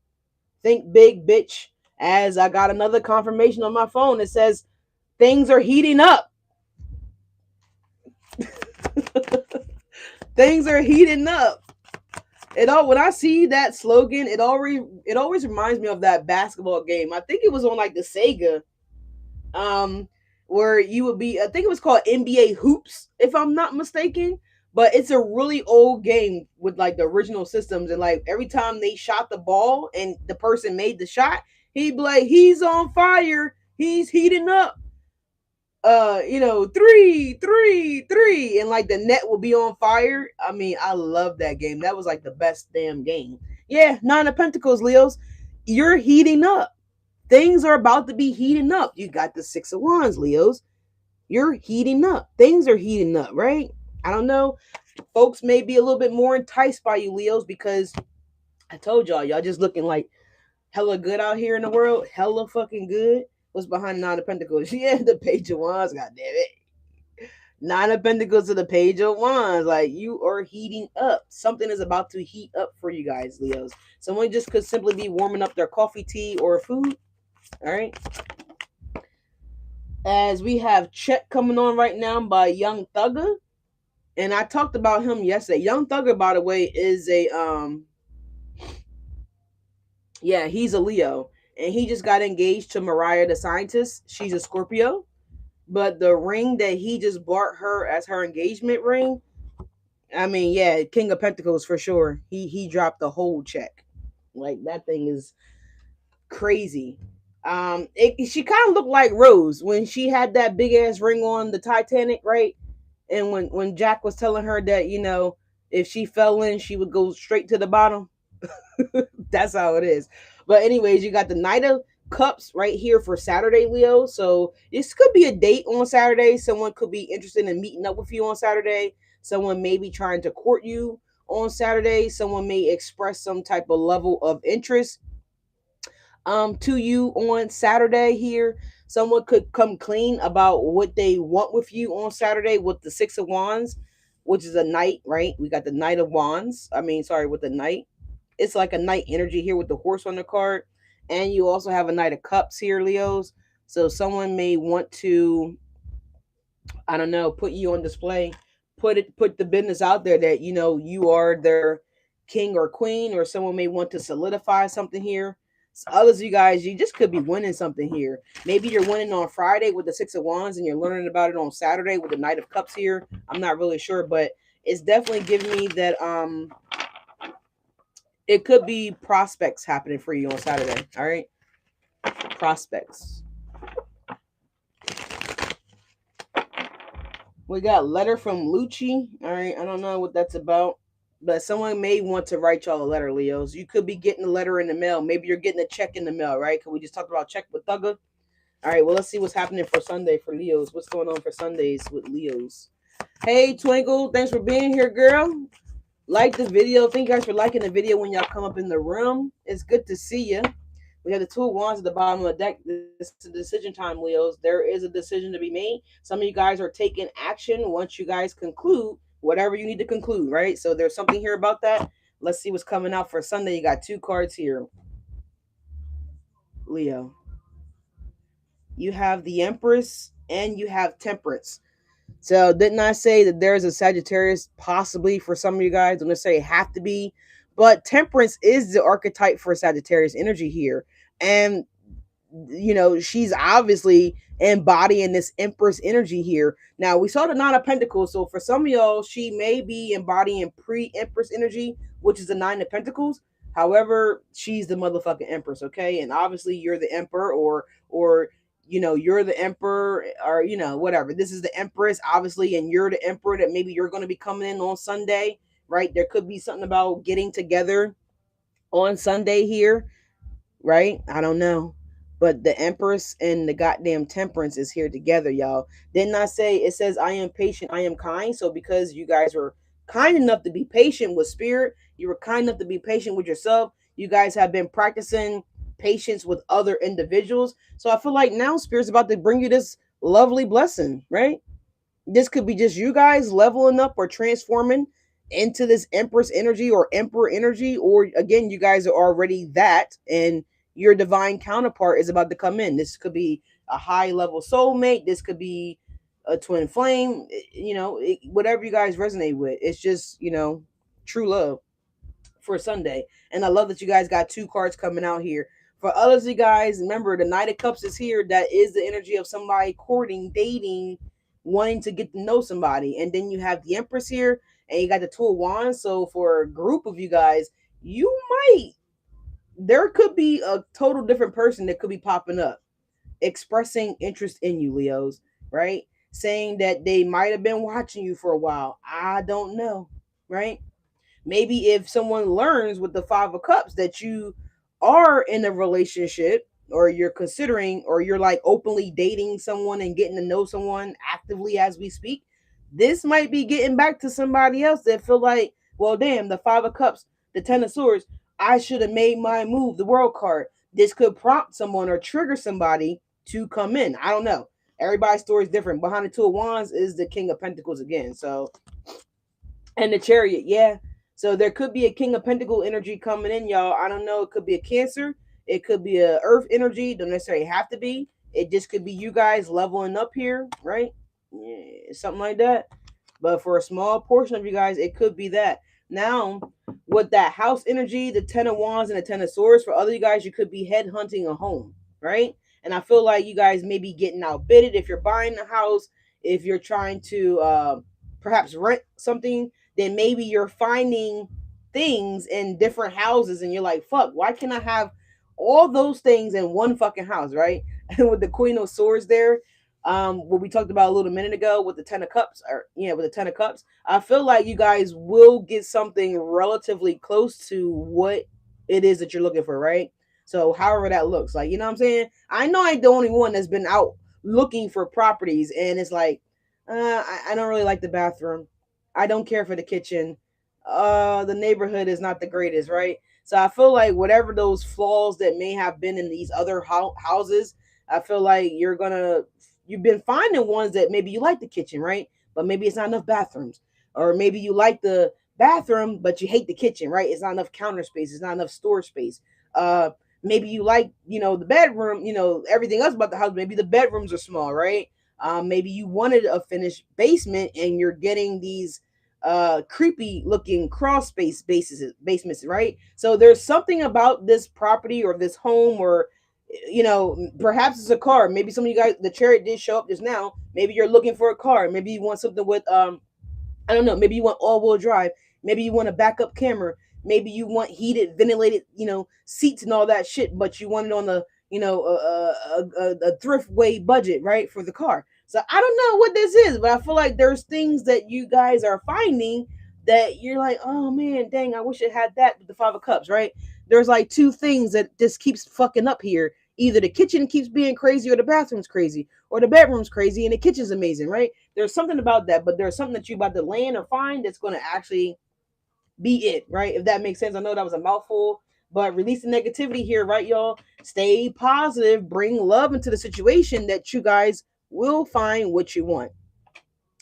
Think big, bitch. As I got another confirmation on my phone, it says things are heating up. Things are heating up. When I see that slogan, it always reminds me of that basketball game. I think it was on like the Sega, where you would be. I think it was called NBA Hoops, if I'm not mistaken. But it's a really old game with like the original systems, and like every time they shot the ball and the person made the shot, he'd be like, "He's on fire. He's heating up." Three, three, three, and like the net will be on fire. I mean, I love that game. That was like the best damn game. Yeah, Nine of Pentacles, Leos. You're heating up. Things are about to be heating up. You got the Six of Wands, Leos. You're heating up. Things are heating up, right? I don't know. Folks may be a little bit more enticed by you, Leos, because I told y'all just looking like hella good out here in the world. Hella fucking good. What's behind Nine of Pentacles? Yeah, the Page of Wands. God damn it. Nine of Pentacles to the Page of Wands. Like, you are heating up. Something is about to heat up for you guys, Leos. Someone just could simply be warming up their coffee, tea, or food. All right. As we have Check coming on right now by Young Thugger. And I talked about him yesterday. Young Thugger, by the way, is he's a Leo. And he just got engaged to Mariah the Scientist. She's a Scorpio. But the ring that he just bought her as her engagement ring, I mean, yeah, King of Pentacles for sure. He dropped the whole check. Like, that thing is crazy. She kind of looked like Rose when she had that big ass ring on the Titanic, right? And when Jack was telling her that, if she fell in, she would go straight to the bottom. That's how it is. But anyways, you got the Knight of Cups right here for Saturday, Leo. So this could be a date on Saturday. Someone could be interested in meeting up with you on Saturday. Someone may be trying to court you on Saturday. Someone may express some type of level of interest to you on Saturday here. Someone could come clean about what they want with you on Saturday with the Six of Wands, which is a knight, right? We got the Knight of Wands. With the knight. It's like a knight energy here with the horse on the card. And you also have a Knight of Cups here, Leos. So someone may want to, I don't know, put you on display, put the business out there that, you are their king or queen, or someone may want to solidify something here. So others of you guys, you just could be winning something here. Maybe you're winning on Friday with the Six of Wands and you're learning about it on Saturday with the Knight of Cups here. I'm not really sure, but it's definitely giving me that it could be prospects happening for you on Saturday. All right. Prospects. We got letter from Lucci. All right. I don't know what that's about, but someone may want to write y'all a letter, Leos. You could be getting a letter in the mail. Maybe you're getting a check in the mail, right? Because we just talked about check with Thugger. All right. Well, let's see what's happening for Sunday for Leos. What's going on for Sundays with Leos? Hey, Twinkle. Thanks for being here, girl. Like the video. Thank you guys for liking the video when y'all come up in the room. It's good to see you. We have the Two of Wands at the bottom of the deck. This is decision time, Leos. There is a decision to be made. Some of you guys are taking action once you guys conclude whatever you need to conclude, right? So there's something here about that. Let's see what's coming out for Sunday. You got two cards here, Leo. You have the Empress and you have Temperance. So didn't I say that there's a Sagittarius possibly for some of you guys? I'm going to say it have to be. But Temperance is the archetype for Sagittarius energy here. And she's obviously embodying this Empress energy here. Now we saw the Nine of Pentacles, so for some of y'all, she may be embodying pre-Empress energy, which is the Nine of Pentacles. However, she's the motherfucking Empress, okay? And obviously, you're the Emperor, or you're the Emperor, or whatever. This is the Empress, obviously, and you're the Emperor. That maybe you're going to be coming in on Sunday, right? There could be something about getting together on Sunday here, right? I don't know. But the Empress and the goddamn Temperance is here together, y'all. Didn't I say it says, I am patient, I am kind? So because you guys were kind enough to be patient with spirit, you were kind enough to be patient with yourself, you guys have been practicing patience with other individuals. So I feel like now spirit's about to bring you this lovely blessing, right? This could be just you guys leveling up or transforming into this Empress energy or Emperor energy, or again, you guys are already that, and your divine counterpart is about to come in. This could be a high level soulmate. This could be a twin flame. Whatever you guys resonate with. It's just true love for Sunday. And I love that you guys got two cards coming out here. For others of you guys, remember the Knight of Cups is here. That is the energy of somebody courting, dating, wanting to get to know somebody. And then you have the Empress here, and you got the Two of Wands. So for a group of you guys, there could be a total different person that could be popping up, expressing interest in you, Leos, right? Saying that they might have been watching you for a while. I don't know, right? Maybe if someone learns with the Five of Cups that you are in a relationship, or you're considering, or you're like openly dating someone and getting to know someone actively as we speak, this might be getting back to somebody else that feel like, well, damn, the Five of Cups, the Ten of Swords, I should have made my move, the World card. This could prompt someone or trigger somebody to come in. I don't know. Everybody's story is different. Behind the Two of Wands is the King of Pentacles again. So, and the Chariot, yeah. So there could be a King of Pentacle energy coming in, y'all. I don't know. It could be a Cancer. It could be a Earth energy. Don't necessarily have to be. It just could be you guys leveling up here, right? Yeah, something like that. But for a small portion of you guys, it could be that. Now, with that house energy, the Ten of Wands and the Ten of Swords, for other you guys, you could be head hunting a home, right? And I feel like you guys may be getting outbidded if you're buying a house, if you're trying to perhaps rent something, then maybe you're finding things in different houses and you're like, fuck, why can't I have all those things in one fucking house, right? And with the Queen of Swords there, what we talked about a little minute ago with the Ten of Cups, or with the Ten of Cups, I feel like you guys will get something relatively close to what it is that you're looking for, right? So however that looks, like, you know what I'm saying? I know I ain't the only one that's been out looking for properties, and it's like, I don't really like the bathroom. I don't care for the kitchen. The neighborhood is not the greatest, right? So I feel like whatever those flaws that may have been in these other houses, I feel like you've been finding ones that maybe you like the kitchen, right? But maybe it's not enough bathrooms. Or maybe you like the bathroom, but you hate the kitchen, right? It's not enough counter space. It's not enough store space. Maybe you like, the bedroom, everything else about the house. Maybe the bedrooms are small, right? Maybe you wanted a finished basement and you're getting these creepy looking crawl space basements, right? So there's something about this property or this home, or perhaps it's a car. Maybe some of you guys, the Chariot did show up just now. Maybe you're looking for a car. Maybe you want something with I don't know, maybe you want all-wheel drive. Maybe you want a backup camera. Maybe you want heated, ventilated, seats and all that shit, but you want it on a thrift way budget, right, for the car. So I don't know what this is, but I feel like there's things that you guys are finding that you're like, oh man, dang, I wish it had that with the Five of Cups, right? There's like two things that just keeps fucking up here. Either the kitchen keeps being crazy, or the bathroom's crazy, or the bedroom's crazy and the kitchen's amazing, right? There's something about that, but there's something that you about to land or find that's going to actually be it, right? If that makes sense. I know that was a mouthful, but release the negativity here, right, y'all? Stay positive, bring love into the situation, that you guys will find what you want.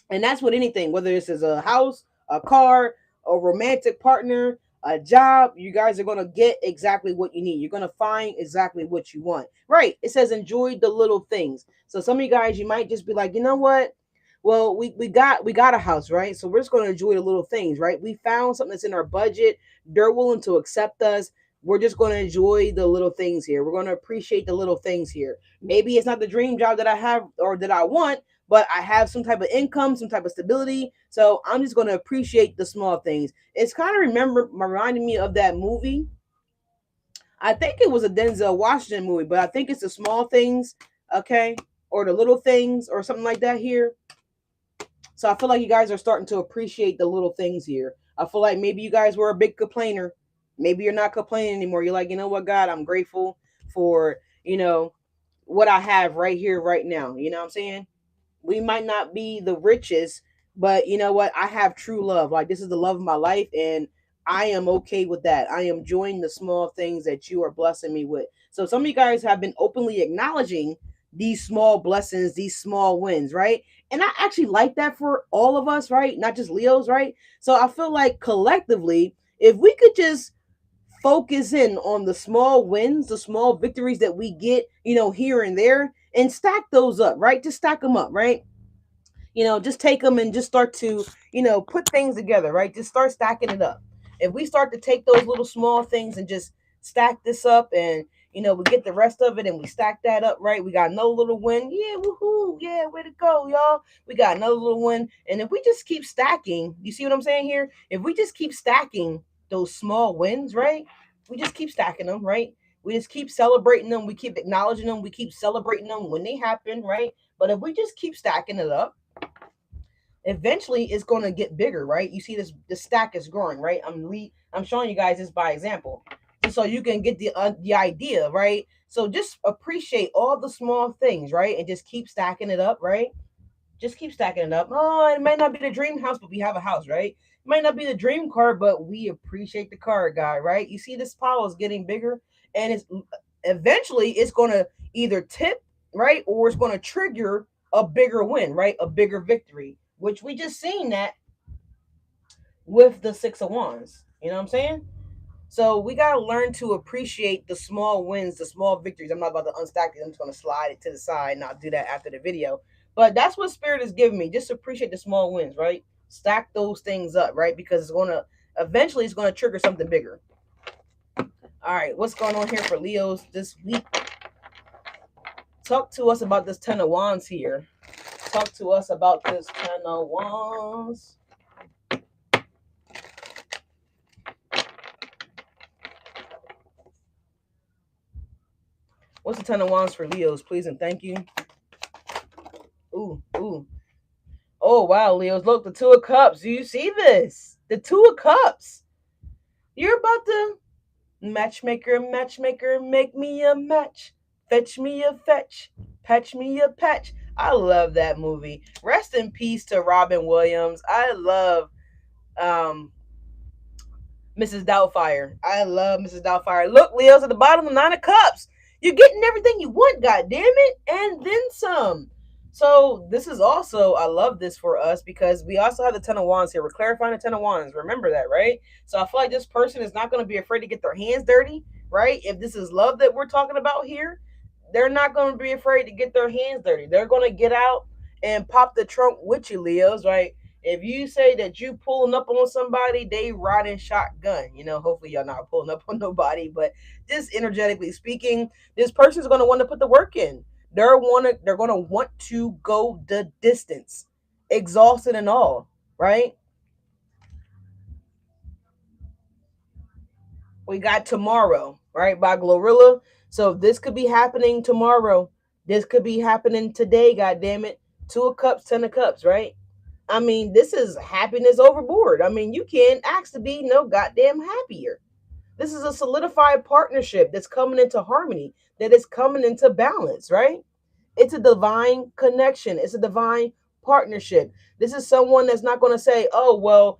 And that's with anything, whether this is a house, a car, a romantic partner, a job. You guys are going to get exactly what you need. You're going to find exactly what you want, right? It says enjoy the little things. So some of you guys, you might just be like, you know what, well, we got a house, right? So we're just going to enjoy the little things, right? We found something that's in our budget. They're willing to accept us. We're just going to enjoy the little things here. We're going to appreciate the little things here. Maybe it's not the dream job that I have or that I want, but I have some type of income, some type of stability. So I'm just going to appreciate the small things. It's kind of reminding me of that movie. I think it was a Denzel Washington movie, but I think it's the small things, okay, or the little things, or something like that here. So I feel like you guys are starting to appreciate the little things here. I feel like maybe you guys were a big complainer. Maybe you're not complaining anymore. You're like, you know what, God, I'm grateful for, what I have right here, right now. You know what I'm saying? We might not be the richest, but you know what? I have true love. Like, this is the love of my life, and I am okay with that. I am enjoying the small things that you are blessing me with. So some of you guys have been openly acknowledging these small blessings, these small wins, right? And I actually like that for all of us, right? Not just Leos, right? So I feel like collectively, if we could just focus in on the small wins, the small victories that we get, here and there, and stack those up, right? Just stack them up, right? Just take them and just start to, put things together, right? Just start stacking it up. If we start to take those little small things and just stack this up, and, we get the rest of it and we stack that up, right? We got another little win. Yeah, woohoo. Yeah, way to go, y'all. We got another little win. And if we just keep stacking, you see what I'm saying here? If we just keep stacking those small wins, right? We just keep stacking them, right? We just keep celebrating them. We keep acknowledging them. We keep celebrating them when they happen, right? But if we just keep stacking it up, eventually it's going to get bigger, right? You see this, the stack is growing, right? I'm showing you guys this by example, just so you can get the idea, right? So just appreciate all the small things, right? And just keep stacking it up, right? Just keep stacking it up. Oh, it might not be the dream house, but we have a house, right? It might not be the dream car, but we appreciate the car, guy, right? You see this pile is getting bigger, and it's eventually it's going to either tip, right, or it's going to trigger a bigger win, right? A bigger victory, which we just seen that with the Six of Wands. You know what I'm saying? So we gotta learn to appreciate the small wins, the small victories. I'm not about to unstack it. I'm just gonna slide it to the side, and I'll do that after the video. But that's what Spirit is giving me. Just appreciate the small wins, right? Stack those things up, right? Because it's gonna trigger something bigger. All right, what's going on here for Leos this week? Talk to us about this Ten of Wands here. Talk to us about this Ten of Wands. What's the Ten of Wands for Leos, please and thank you. Ooh, ooh. Oh, wow, Leos. Look, the Two of Cups. Do you see this? The Two of Cups. You're about to matchmaker, make me a match. Fetch me a fetch. Patch me a patch. I love that movie. Rest in peace to Robin Williams. I love Mrs. Doubtfire. I love Mrs. Doubtfire. Look, Leo's at the bottom of the Nine of Cups. You're getting everything you want, God damn it, and then some. So this is also, I love this for us because we also have the Ten of Wands here. We're clarifying the Ten of Wands. Remember that, right? So I feel like this person is not going to be afraid to get their hands dirty, right? If this is love that we're talking about here, they're not going to be afraid to get their hands dirty. They're going to get out and pop the trunk with you, Leos, right? If you say that you pulling up on somebody, they riding shotgun. Hopefully y'all not pulling up on nobody, but just energetically speaking, this person is going to want to put the work in. They're going to want to go the distance, exhausted and all, right? We got Tomorrow, right, by Glorilla. So this could be happening tomorrow. This could be happening today, God damn it. Two of Cups, Ten of Cups, right? I mean, this is happiness overboard. I mean, you can't ask to be no goddamn happier. This is a solidified partnership that's coming into harmony, that is coming into balance, right? It's a divine connection. It's a divine partnership. This is someone that's not going to say, oh, well,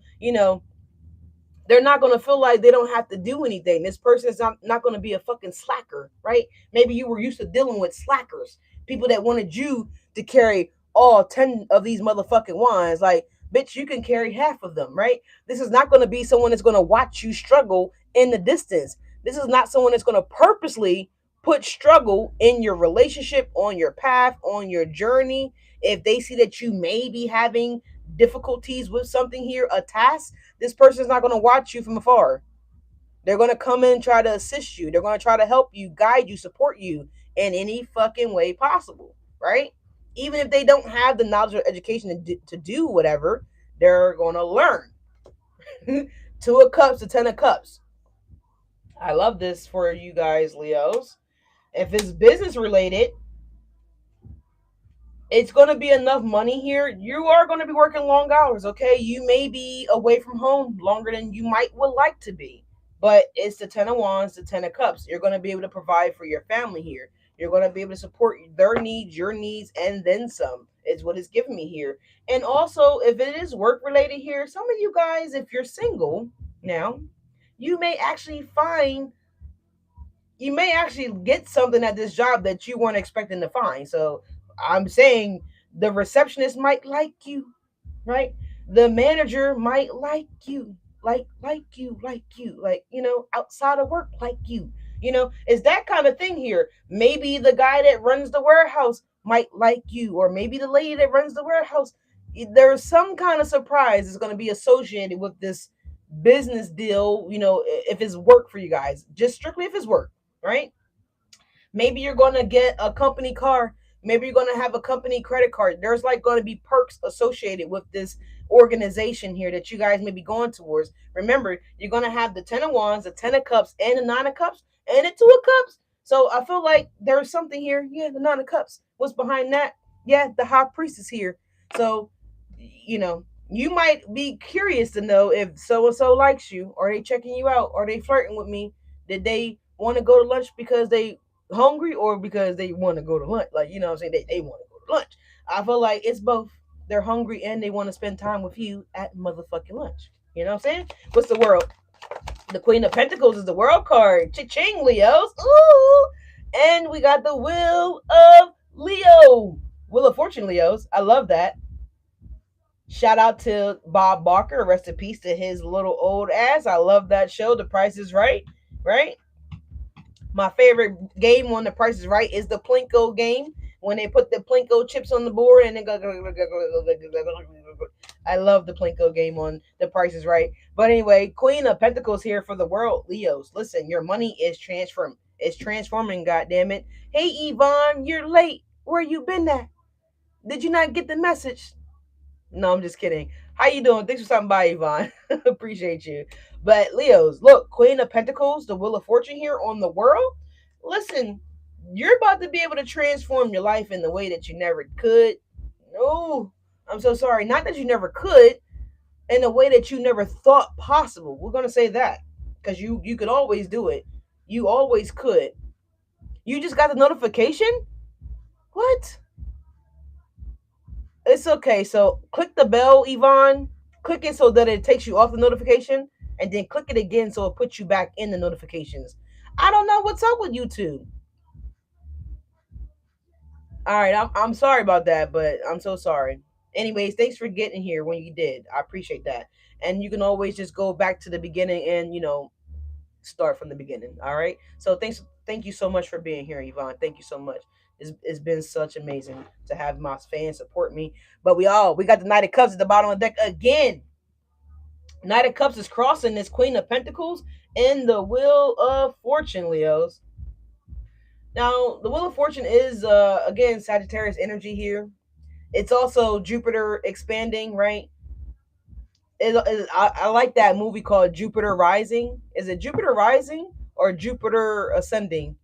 they're not going to feel like they don't have to do anything. This person is not going to be a fucking slacker, right? Maybe you were used to dealing with slackers, people that wanted you to carry all 10 of these motherfucking wands. Like, bitch, you can carry half of them, right? This is not going to be someone that's going to watch you struggle in the distance. This is not someone that's going to purposely put struggle in your relationship, on your path, on your journey. If they see that you may be having difficulties with something here, a task, this person is not going to watch you from afar. They're going to come in and try to assist you. They're going to try to help you, guide you, support you in any fucking way possible, right? Even if they don't have the knowledge or education to do whatever, they're going to learn. Two of Cups to Ten of Cups. I love this for you guys, Leos. If it's business related, it's going to be enough money here. You are going to be working long hours, okay? You may be away from home longer than you would like to be. But it's the Ten of Wands, the Ten of Cups. You're going to be able to provide for your family here. You're going to be able to support their needs, your needs, and then some, is what it's giving me here. And also, if it is work related here, some of you guys, if you're single now, you may actually get something at this job that you weren't expecting to find. So I'm saying the receptionist might like you, right? The manager might like you, outside of work, like you. It's that kind of thing here. Maybe the guy that runs the warehouse might like you, or maybe the lady that runs the warehouse. There's some kind of surprise that's going to be associated with this business deal, if it's work for you guys, just strictly if it's work, right? Maybe you're going to get a company car. Maybe you're going to have a company credit card. There's like going to be perks associated with this organization here that you guys may be going towards. Remember, you're going to have the Ten of Wands, the Ten of Cups, and the Nine of Cups, and the Two of Cups. So I feel like there's something here. Yeah, the Nine of Cups. What's behind that? Yeah, the High Priestess here. So, you might be curious to know if so and so likes you. Are they checking you out? Are they flirting with me? Did they want to go to lunch because they hungry or because they want to go to lunch? Like, what I'm saying? They want to go to lunch. I feel like it's both. They're hungry and they want to spend time with you at motherfucking lunch. You know what I'm saying? What's the world? The Queen of Pentacles is the world card. Cha-ching, Leos. Ooh. And we got the Wheel of Leo. Wheel of Fortune, Leos. I love that. Shout out to Bob Barker. Rest in peace to his little old ass. I love that show. The Price is Right. Right? My favorite game on The Price is Right is the Plinko game. When they put the Plinko chips on the board and then go. I love the Plinko game on The Price is Right. But anyway, Queen of Pentacles here for the world, Leos. Listen, your money is transforming. It's transforming, goddammit. Hey, Yvonne, you're late. Where you been at? Did you not get the message? No, I'm just kidding. How you doing? Thanks for stopping by, Yvonne. Appreciate you. But Leos, look, Queen of Pentacles, the Wheel of Fortune here on the world. Listen, you're about to be able to transform your life in the way that you never could. No, I'm so sorry. Not that you never could, in a way that you never thought possible. We're gonna say that because you could always do it. You always could. You just got the notification. What? It's okay. So click the bell, Yvonne. Click it so that it takes you off the notification, and then click it again so it puts you back in the notifications. I don't know what's up with YouTube. All right, I'm sorry about that, but I'm so sorry. Anyways, thanks for getting here when you did. I appreciate that. And you can always just go back to the beginning and start from the beginning. All right. So thank you so much for being here, Yvonne. Thank you so much. It's been such amazing to have my fans support me. But we got the Knight of Cups at the bottom of the deck again. Knight of Cups is crossing this Queen of Pentacles and the Wheel of Fortune, Leos. Now, the Wheel of Fortune is again Sagittarius energy here. It's also Jupiter expanding, right? I like that movie called Jupiter Rising. Is it Jupiter Rising or Jupiter Ascending?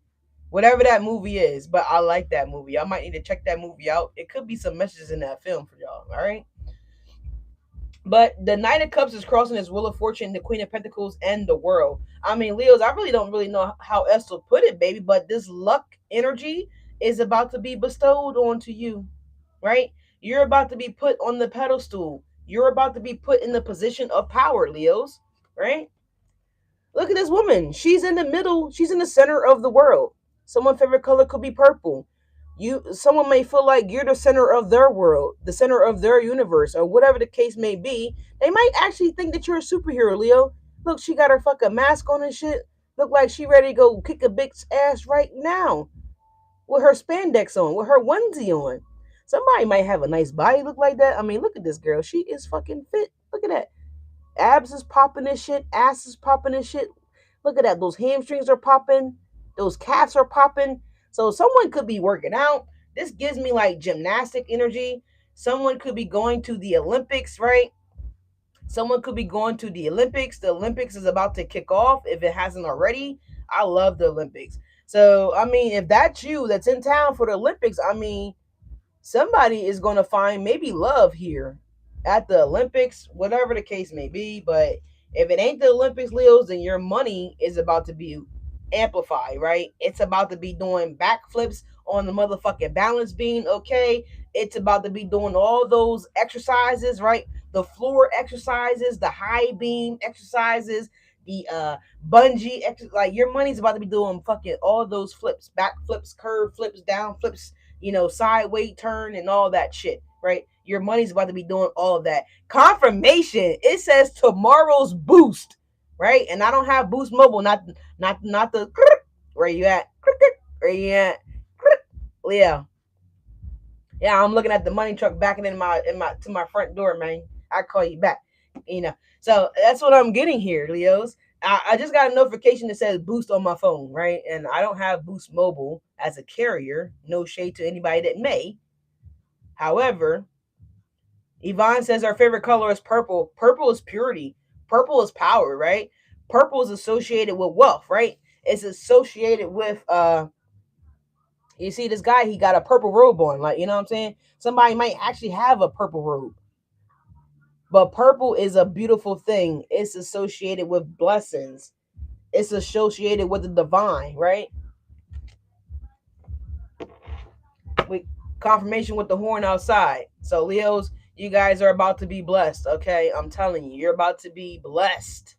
Whatever that movie is, but I like that movie. I might need to check that movie out. It could be some messages in that film for y'all, all right? But the Knight of Cups is crossing his Wheel of Fortune, the Queen of Pentacles, and the World. I mean, Leos, I really don't know how else to put it, baby, but this luck energy is about to be bestowed onto you, right? You're about to be put on the pedestal. You're about to be put in the position of power, Leos, right? Look at this woman. She's in the middle. She's in the center of the world. Someone's favorite color could be purple. Someone may feel like you're the center of their world, the center of their universe, or whatever the case may be. They might actually think that you're a superhero, Leo. Look, she got her fucking mask on and shit. Look like she ready to go kick a big ass right now. With her spandex on, with her onesie on. Somebody might have a nice body look like that. I mean, look at this girl. She is fucking fit. Look at that. Abs is popping and shit. Ass is popping and shit. Look at that. Those hamstrings are popping. Those calves are popping. So someone could be working out. This gives me like gymnastic energy. Someone could be going to the Olympics, right? Someone could be going to the Olympics. The Olympics is about to kick off if it hasn't already. I love the Olympics. So, I mean, if that's you that's in town for the Olympics, I mean, somebody is going to find maybe love here at the Olympics, whatever the case may be. But if it ain't the Olympics, Leos, then your money is about to be amplified, right? It's about to be doing backflips on the motherfucking balance beam, okay? It's about to be doing all those exercises, right? The floor exercises, the high beam exercises, the bungee like your money's about to be doing fucking all those flips, back flips, curve flips, down flips, sideways turn and all that shit, right? Your money's about to be doing all of that. Confirmation. It says tomorrow's boost, right? And I don't have Boost Mobile, not the where you at? Where you at? Yeah. Yeah, I'm looking at the money truck backing in my to my front door, man. I call you back. So that's what I'm getting here, Leos. I just got a notification that says Boost on my phone, right? And I don't have Boost Mobile as a carrier. No shade to anybody that may. However, Yvonne says our favorite color is purple. Purple is purity. Purple is power, right? Purple is associated with wealth, right? It's associated with you see this guy, he got a purple robe on, like, you know what I'm saying? Somebody might actually have a purple robe. But purple is a beautiful thing. It's associated with blessings. It's associated with the divine, right? With confirmation with the horn outside. So Leos, you guys are about to be blessed, okay? I'm telling you, you're about to be blessed.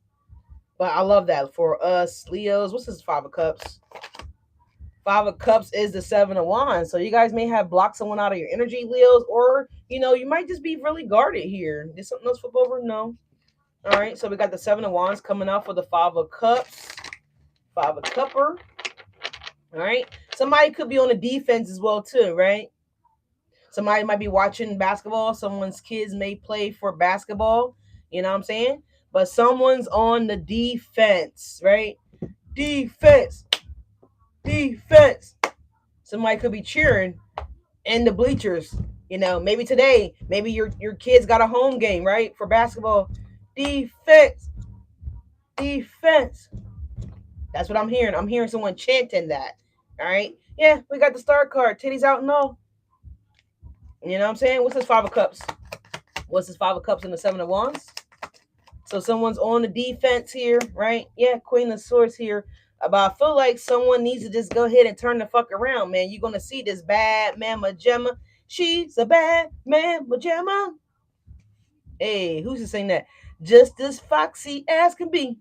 But I love that for us Leos. What's this 5 of Cups? 5 of Cups is the 7 of Wands. So you guys may have blocked someone out of your energy, Leos, or you might just be really guarded here. Did something else flip over? No. All right, so we got the 7 of Wands coming out for the 5 of Cups. 5 of Cupper. All right. Somebody could be on the defense as well, too, right? Somebody might be watching basketball. Someone's kids may play for basketball. You know what I'm saying? But someone's on the defense, right? Defense. Defense. Somebody could be cheering in the bleachers. Maybe today, maybe your kids got a home game, right? For basketball. Defense. Defense. That's what I'm hearing. I'm hearing someone chanting that. All right. Yeah, we got the star card. Titties out and all. You know what I'm saying? What's this 5 of Cups? What's this 5 of Cups and the 7 of Wands? So someone's on the defense here, right? Yeah, Queen of Swords here. But I feel like someone needs to just go ahead and turn the fuck around, man. You're going to see this bad mama Gemma. She's a bad mama Gemma. Hey, who's to sing that? Just as foxy as can be.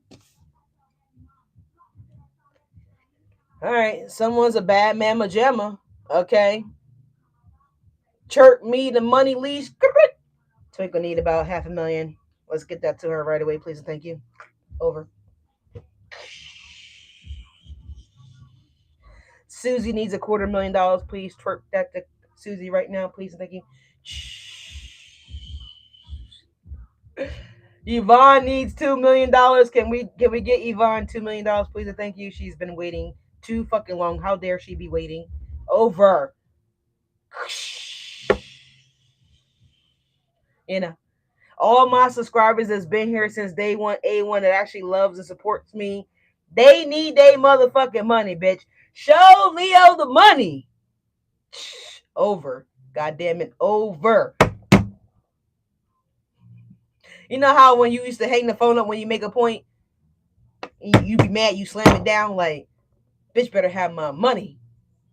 All right, someone's a bad mama Gemma. Okay. Chirp me the money leash. Twinkle need about $500,000. Let's get that to her right away, please and thank you. Over. Susie needs $250,000. Please twerk that to Susie right now, please and thank you. Yvonne needs $2 million. Can we get Yvonne $2 million, please and thank you? She's been waiting too fucking long. How dare she be waiting? Over. All my subscribers that's been here since day one, A1, that actually loves and supports me, they need their motherfucking money, bitch. Show Leo the money. Over. God damn it. Over. You know how when you used to hang the phone up when you make a point, you be mad, you slam it down like, bitch better have my money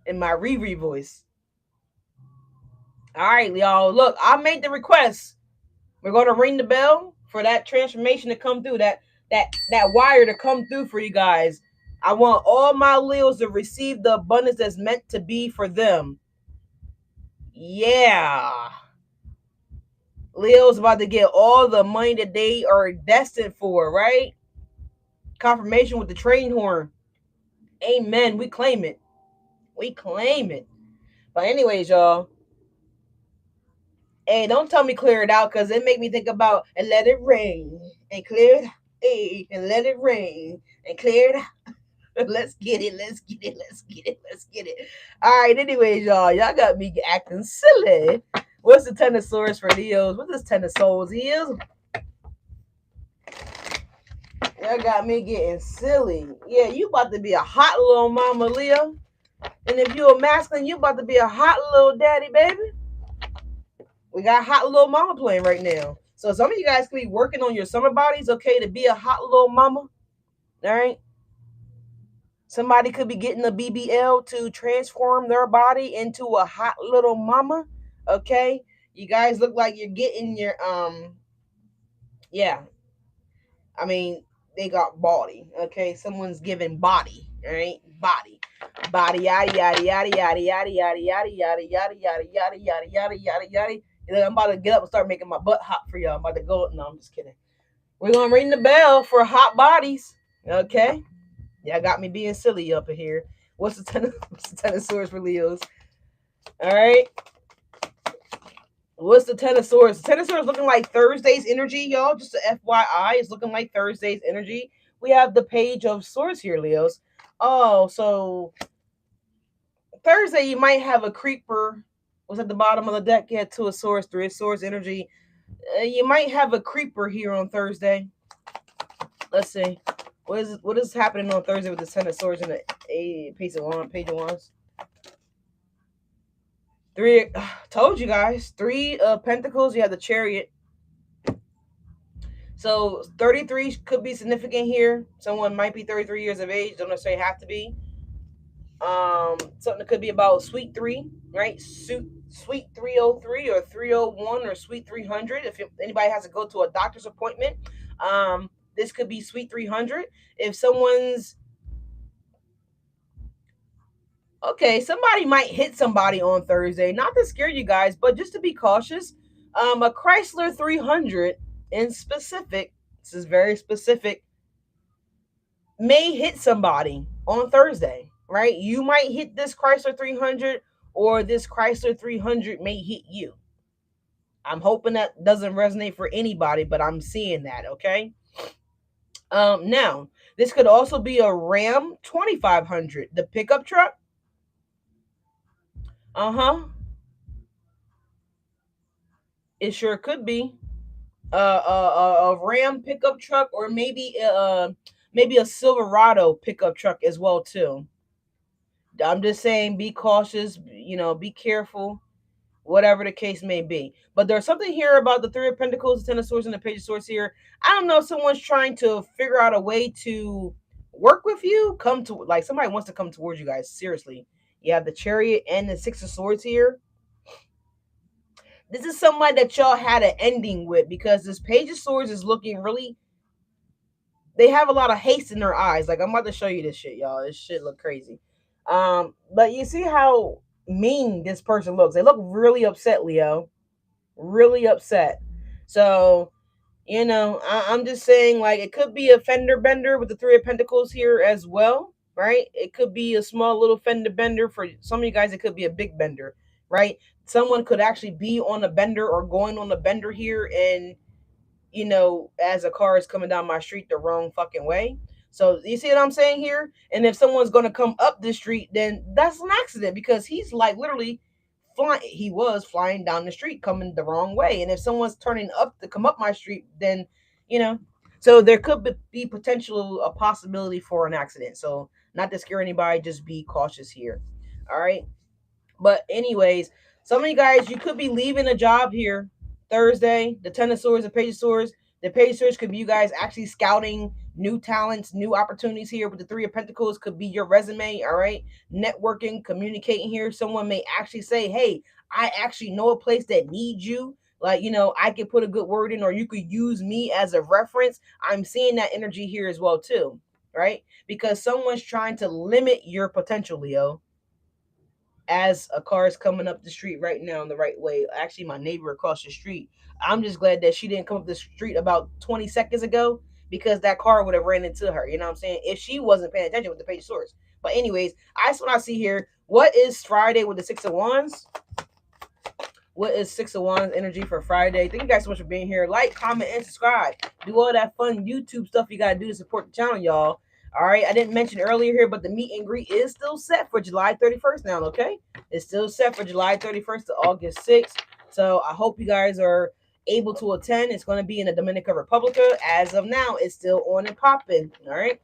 in my Riri voice. All right, y'all. Look, I made the request. We're going to ring the bell for that transformation to come through, that wire to come through for you guys. I want all my Leos to receive the abundance that's meant to be for them. Yeah. Leo's about to get all the money that they are destined for, right? Confirmation with the train horn. Amen. We claim it. We claim it. But anyways, y'all. Hey, don't tell me clear it out, because it make me think about and let it rain and clear it. Hey, and let it rain and clear it out. Let's get it. Let's get it. Let's get it. Let's get it. All right. Anyways, y'all got me acting silly. What's the Ten of Swords for Leos? What does Ten of Swords is? Y'all got me getting silly. Yeah, you about to be a hot little mama, Leo. And if you're a masculine, you about to be a hot little daddy, baby. We got hot little mama playing right now. So some of you guys could be working on your summer bodies, okay, to be a hot little mama. All right. Somebody could be getting a BBL to transform their body into a hot little mama. Okay. You guys look like you're getting your yeah. I mean, they got body. Okay. Someone's giving body. All right. Body. Body yada yada yada yada yada yada yada yada yada yada yada yada yada yada yada. I'm about to get up and start making my butt hot for y'all. I'm about to go. No, I'm just kidding. We're gonna ring the bell for hot bodies. Okay. Y'all got me being silly up in here. What's the ten of swords for Leos? All right. What's the Ten of Swords? The Ten of Swords looking like Thursday's energy, y'all. Just a FYI, it's looking like Thursday's energy. We have the Page of Swords here, Leos. Oh, so Thursday you might have a creeper. Was at the bottom of the deck. You had Two of Swords, Three of Swords energy. You might have a creeper here on Thursday. Let's see. What is happening on Thursday with the Ten of Swords and the Page of Wands? Three, told you guys. Three of Pentacles. You have the Chariot. So 33 could be significant here. Someone might be 33 years of age. Don't necessarily have to be. Something that could be about Sweet 3, right? Sweet 303 or 301 or Sweet 300. If anybody has to go to a doctor's appointment, this could be Sweet 300. If someone's okay, somebody might hit somebody on Thursday. Not to scare you guys, but just to be cautious. A Chrysler 300 in specific, this is very specific, may hit somebody on Thursday, right? You might hit this Chrysler 300 or this Chrysler 300 may hit you. I'm hoping that doesn't resonate for anybody, but I'm seeing that, okay? Now, this could also be a Ram 2500, the pickup truck. It sure could be a Ram pickup truck, or maybe a Silverado pickup truck as well too. I'm just saying, be cautious. Be careful. Whatever the case may be. But there's something here about the Three of Pentacles, the Ten of Swords, and the Page of Swords here. I don't know if someone's trying to figure out a way to work with you. Somebody wants to come towards you guys. Seriously. You have the Chariot and the Six of Swords here. This is somebody that y'all had an ending with, because this Page of Swords is looking really, they have a lot of haste in their eyes. Like, I'm about to show you this shit, y'all. This shit look crazy. But you see how mean this person looks. They look really upset, Leo. Really upset. So, I'm just saying, like, it could be a fender bender with the Three of Pentacles here as well, right? It could be a small little fender bender. For some of you guys, it could be a big bender, right? Someone could actually be on a bender or going on a bender here, and as a car is coming down my street the wrong fucking way. So you see what I'm saying here? And if someone's going to come up the street, then that's an accident, because he's like literally he was flying down the street coming the wrong way. And if someone's turning up to come up my street, then so there could be potential a possibility for an accident. So not to scare anybody, just be cautious here. All right. But anyways, some of you guys, you could be leaving a job here Thursday. The Ten of Swords, the Page of Swords. The Page of Swords could be you guys actually scouting new talents, new opportunities here. With the Three of Pentacles could be your resume, all right? Networking, communicating here. Someone may actually say, hey, I actually know a place that needs you. Like, I could put a good word in, or you could use me as a reference. I'm seeing that energy here as well too, right? Because someone's trying to limit your potential, Leo. As a car is coming up the street right now in the right way. Actually, my neighbor across the street, I'm just glad that she didn't come up the street about 20 seconds ago, because that car would have ran into her. You know what I'm saying? If she wasn't paying attention with the Page of Swords. But anyways, that's what I see here. What is Friday with the Six of Wands? What is Six of Wands energy for Friday? Thank you guys so much for being here. Like, comment, and subscribe. Do all that fun YouTube stuff you gotta do to support the channel, y'all. All right, I didn't mention earlier here, but the meet and greet is still set for July 31st now, okay? It's still set for July 31st to August 6th. So I hope you guys are able to attend. It's going to be in the Dominican Republic. As of now, it's still on and popping, all right?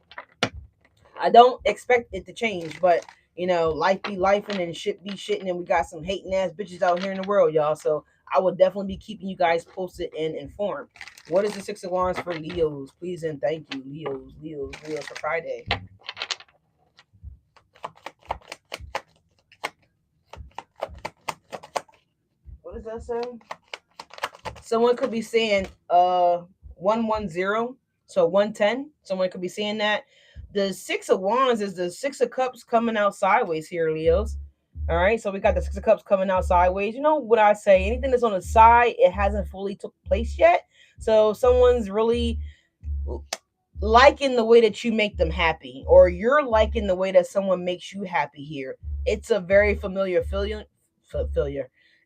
I don't expect it to change, but life be lifing and shit be shitting, and we got some hating ass bitches out here in the world, y'all. So I will definitely be keeping you guys posted and informed. What is the Six of Wands for Leos? Please and thank you, Leos for Friday. What does that say? Someone could be saying 110, so 110. Someone could be saying that. The Six of Wands is the Six of Cups coming out sideways here, Leos. All right, so we got the Six of Cups coming out sideways. You know what I say? Anything that's on the side, it hasn't fully took place yet. So someone's really liking the way that you make them happy, or you're liking the way that someone makes you happy here. It's a very familiar feeling.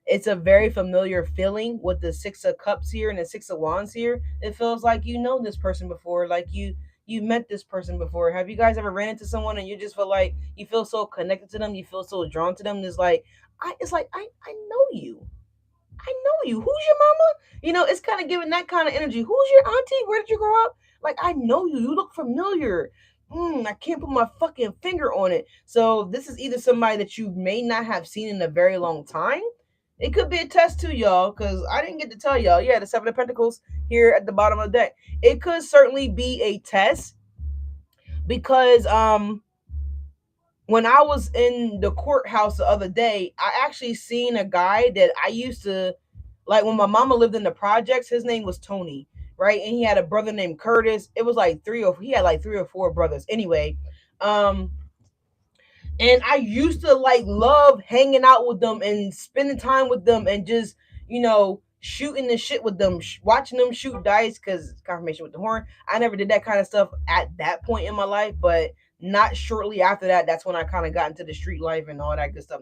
It's a very familiar feeling with the Six of Cups here and the Six of Wands here. It feels like you know this person before, like you met this person before. Have you guys ever ran into someone and you just feel like you feel so connected to them, you feel so drawn to them? I know you. I know you. Who's your mama? It's kind of giving that kind of energy. Who's your auntie? Where did you grow up? Like, I know you. You look familiar. I can't put my fucking finger on it. So this is either somebody that you may not have seen in a very long time. It could be a test too, y'all, because I didn't get to tell y'all. Yeah, the Seven of Pentacles here at the bottom of the deck. It could certainly be a test because when I was in the courthouse the other day, I actually seen a guy that I used to like when my mama lived in the projects. His name was Tony, right? And he had a brother named Curtis. It was like he had like 3 or 4 brothers. Anyway, and I used to like love hanging out with them and spending time with them and just, shooting the shit with them, watching them shoot dice, because confirmation with the horn. I never did that kind of stuff at that point in my life, but not shortly after that, that's when I kind of got into the street life and all that good stuff.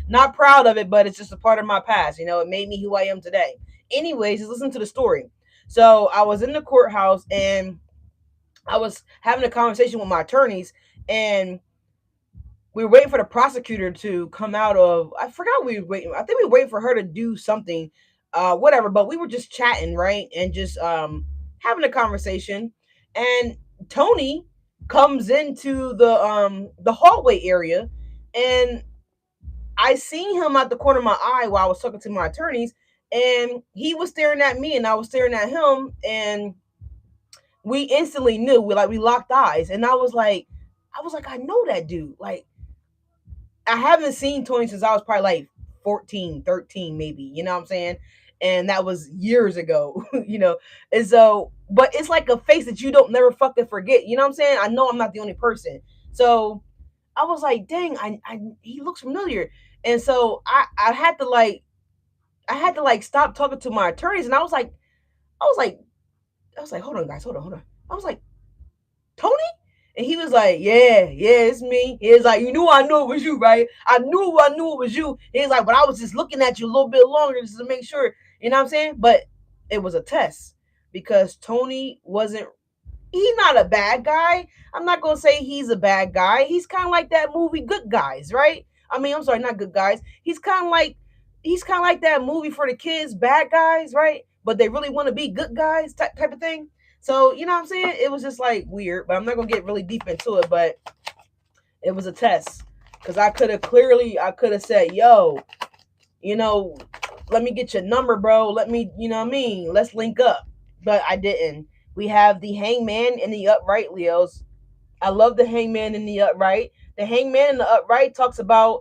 Not proud of it, but it's just a part of my past. It made me who I am today. Anyways, just listen to the story. So I was in the courthouse and I was having a conversation with my attorneys, and we were waiting for the prosecutor to come out of, I forgot we were waiting. I think we were waiting for her to do something, whatever, but we were just chatting, right? And just having a conversation. And Tony comes into the hallway area, and I seen him at the corner of my eye while I was talking to my attorneys, and he was staring at me and I was staring at him, and we instantly knew. We locked eyes, and I was like, I know that dude. Like, I haven't seen Tony since I was probably like 14, 13, maybe. You know what I'm saying? And that was years ago, And so, but it's like a face that you don't never fucking forget. You know what I'm saying? I know I'm not the only person. So I was like, dang, he looks familiar. And so I had to like stop talking to my attorneys, and I was like, hold on, guys, hold on. I was like, Tony? And he was like, yeah, it's me. He was like, I knew it was you, right? I knew it was you. He was like, but I was just looking at you a little bit longer just to make sure, you know what I'm saying? But it was a test because Tony he's not a bad guy. I'm not going to say he's a bad guy. He's kind of like that movie Good Guys, right? I mean, I'm sorry, not Good Guys. He's kind of like that movie for the kids, Bad Guys, right? But they really want to be good guys type of thing. So, you know what I'm saying? It was just like weird, but I'm not going to get really deep into it, but it was a test. Because I could have said, yo, let me get your number, bro. Let me, let's link up. But I didn't. We have the Hangman in the upright, Leos. I love the Hangman in the upright. The Hangman in the upright talks about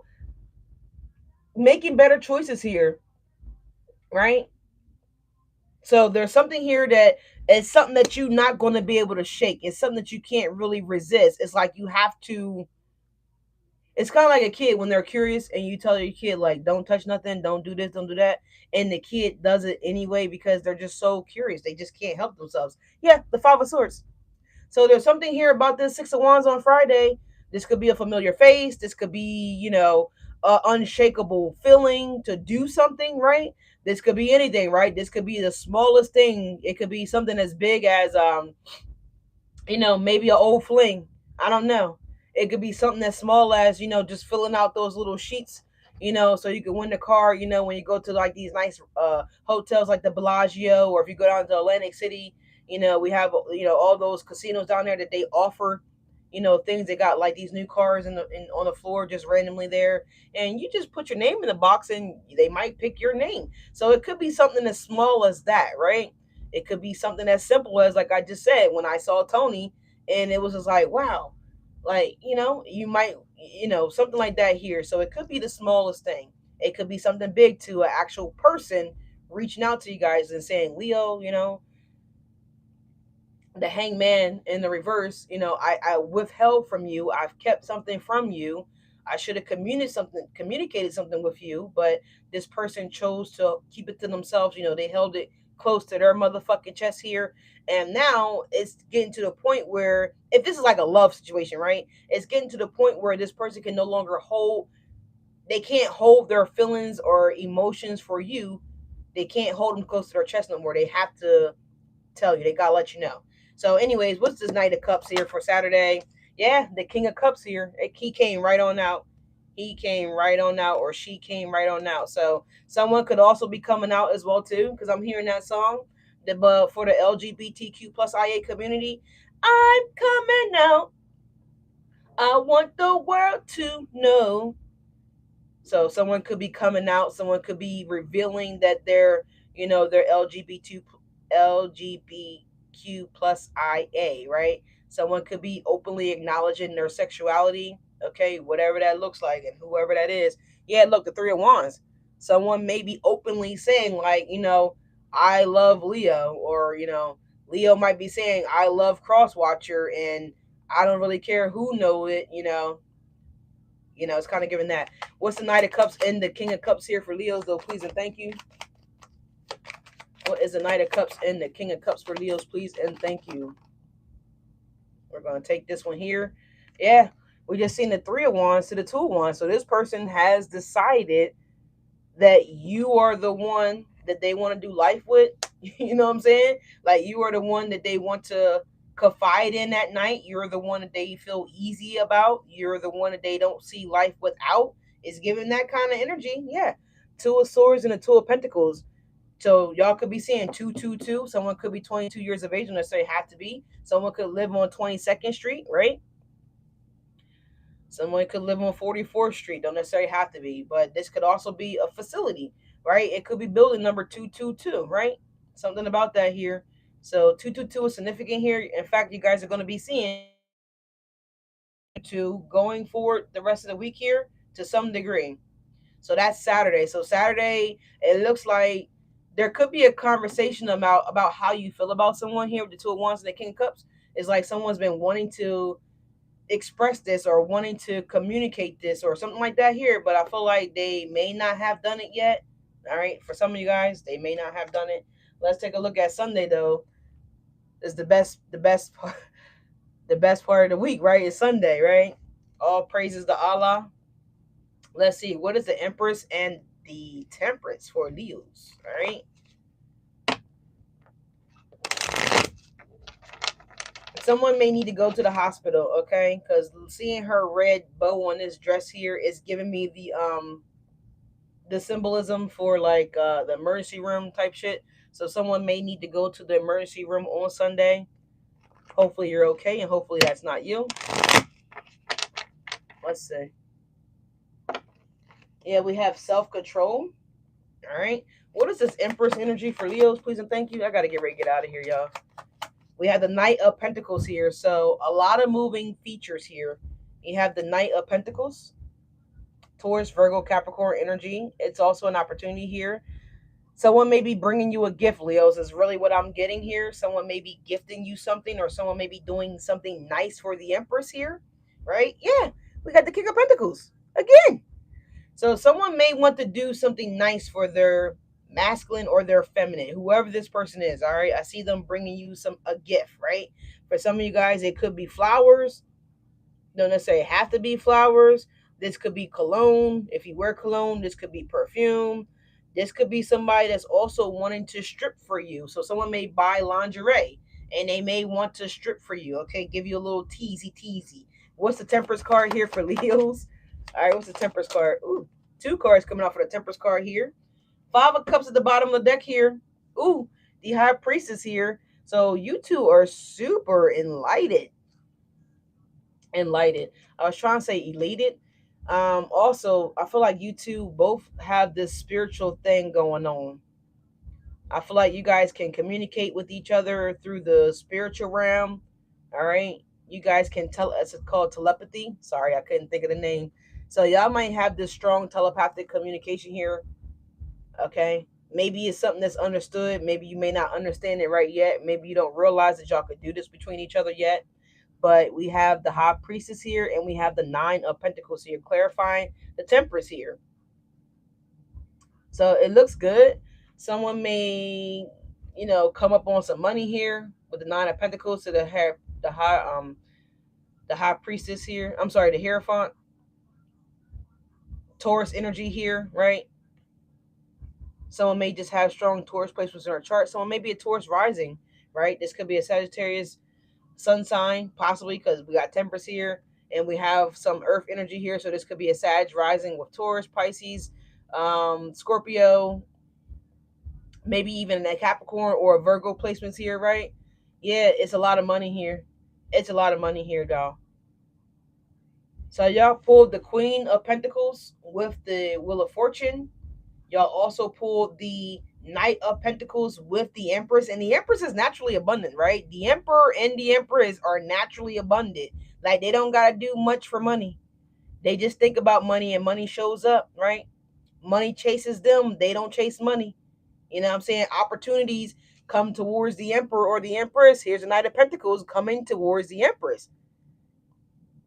making better choices here, right? So there's something here that is something that you're not going to be able to shake. It's something that you can't really resist. It's like you have to. It's kind of like a kid when they're curious and you tell your kid, like, don't touch nothing, don't do this, don't do that. And the kid does it anyway because they're just so curious. They just can't help themselves. Yeah, the Five of Swords. So there's something here about this Six of Wands on Friday. This could be a familiar face. This could be, unshakable feeling to do something, right? This could be anything, right? This could be the smallest thing. It could be something as big as maybe an old fling. I don't know. It could be something as small as, just filling out those little sheets, so you can win the car, when you go to like these nice hotels like the Bellagio, or if you go down to Atlantic City, we have, all those casinos down there that they offer, things. They got like these new cars on the floor just randomly there, and you just put your name in the box and they might pick your name. So it could be something as small as that, right? It could be something as simple as, like I just said, when I saw Tony, and it was just like, wow, like, you might, something like that here. So it could be the smallest thing. It could be something big to an actual person reaching out to you guys and saying, Leo, the hangman in the reverse, I withheld from you. I've kept something from you. I should have communicated something with you, but this person chose to keep it to themselves. They held it close to their motherfucking chest here. And now it's getting to the point where, if this is like a love situation, right? It's getting to the point where this person can no longer they can't hold their feelings or emotions for you. They can't hold them close to their chest no more. They have to tell you. They gotta let you know. So, anyways, what's this Knight of Cups here for Saturday? Yeah, the King of Cups here. He came right on out. He came right on out, or she came right on out. So, someone could also be coming out as well too, because I'm hearing that song. But for the LGBTQ plus IA community, I'm coming out. I want the world to know. So someone could be coming out, someone could be revealing that they're LGBTQ plus IA, right? Someone could be openly acknowledging their sexuality, okay, whatever that looks like, and whoever that is. Yeah, look, the Three of Wands. Someone may be openly saying, like, I love Leo, or Leo might be saying, I love Crosswatcher, and I don't really care who know it. It's kind of giving that. What's the Knight of Cups and the King of Cups here for Leos, though? Please and thank you. What is the Knight of Cups and the King of Cups for Leos? Please and thank you. We're going to take this one here. Yeah, we just seen the Three of Wands to the Two of Wands. So this person has decided that you are the one that they want to do life with. You know what I'm saying? Like, you are the one that they want to confide in at night. You're the one that they feel easy about. You're the one that they don't see life without. Is giving that kind of energy. Yeah. Two of Swords and the Two of Pentacles. So y'all could be seeing 222. Someone could be 22 years of age, don't necessarily have to be. Someone could live on 22nd Street, right? Someone could live on 44th Street, don't necessarily have to be. But this could also be a facility, right? It could be building number 222, right? Something about that here. So 222 is significant here. In fact, you guys are going to be seeing to going forward the rest of the week here to some degree. So that's Saturday. So Saturday, it looks like there could be a conversation about how you feel about someone here with the Two of Wands and the King of Cups. It's like someone's been wanting to express this or wanting to communicate this or something like that here, but I feel like they may not have done it yet. All right, for some of you guys, they may not have done it. Let's take a look at Sunday, though. It's the best part, the best part of the week, right? It's Sunday, right? All praises to Allah. Let's see, what is the Empress and the Temperance for Leos? All right. Someone may need to go to the hospital, okay? Because seeing her red bow on this dress here is giving me the symbolism for like the emergency room type shit. So someone may need to go to the emergency room on Sunday. Hopefully you're okay, and hopefully that's not you. Let's see. Yeah, we have self-control. All right. What is this Empress energy for Leos? Please and thank you. I got to get ready to get out of here, y'all. We have the Knight of Pentacles here. So a lot of moving features here. You have the Knight of Pentacles. Taurus, Virgo, Capricorn energy. It's also an opportunity here. Someone may be bringing you a gift, Leos, is really what I'm getting here. Someone may be gifting you something, or someone may be doing something nice for the Empress here, right? Yeah, we got the King of Pentacles again. So someone may want to do something nice for their masculine or their feminine, whoever this person is, all right? I see them bringing you a gift, right? For some of you guys, it could be flowers. Don't necessarily have to be flowers, This could be cologne. If you wear cologne, this could be perfume. This could be somebody that's also wanting to strip for you. So someone may buy lingerie and they may want to strip for you. Okay, give you a little teasy teasy. What's the Temperance card here for Leos? All right, what's the Temperance card? Ooh, two cards coming out for the Temperance card here. Five of Cups at the bottom of the deck here. Ooh, the High Priestess here. So you two are super enlightened. Enlightened. I was trying to say elated. Also, I feel like you two both have this spiritual thing going on. I feel like you guys can communicate with each other through the spiritual realm. All right. You guys can tell us, it's called telepathy. Sorry, I couldn't think of the name. So y'all might have this strong telepathic communication here. Okay. Maybe it's something that's understood. Maybe you may not understand it right yet. Maybe you don't realize that y'all could do this between each other yet. But we have the High Priestess here and we have the Nine of Pentacles here, clarifying the Temperance here. So it looks good. Someone may, come up on some money here with the Nine of Pentacles to the High Priestess here. I'm sorry, the Hierophant. Taurus energy here, right? Someone may just have strong Taurus placements in our chart. Someone may be a Taurus rising, right? This could be a Sagittarius sun sign, possibly, because we got Temperance here and we have some earth energy here. So this could be a Sag rising with Taurus, Pisces, Scorpio, maybe even a Capricorn or a Virgo placements here, right? Yeah, it's a lot of money here. It's a lot of money here, y'all. So y'all pulled the Queen of Pentacles with the Wheel of Fortune. Y'all also pulled the Knight of Pentacles with the Empress. And the Empress is naturally abundant, right? The Emperor and the Empress are naturally abundant. Like, they don't got to do much for money. They just think about money and money shows up, right? Money chases them. They don't chase money. You know what I'm saying? Opportunities come towards the Emperor or the Empress. Here's the Knight of Pentacles coming towards the Empress.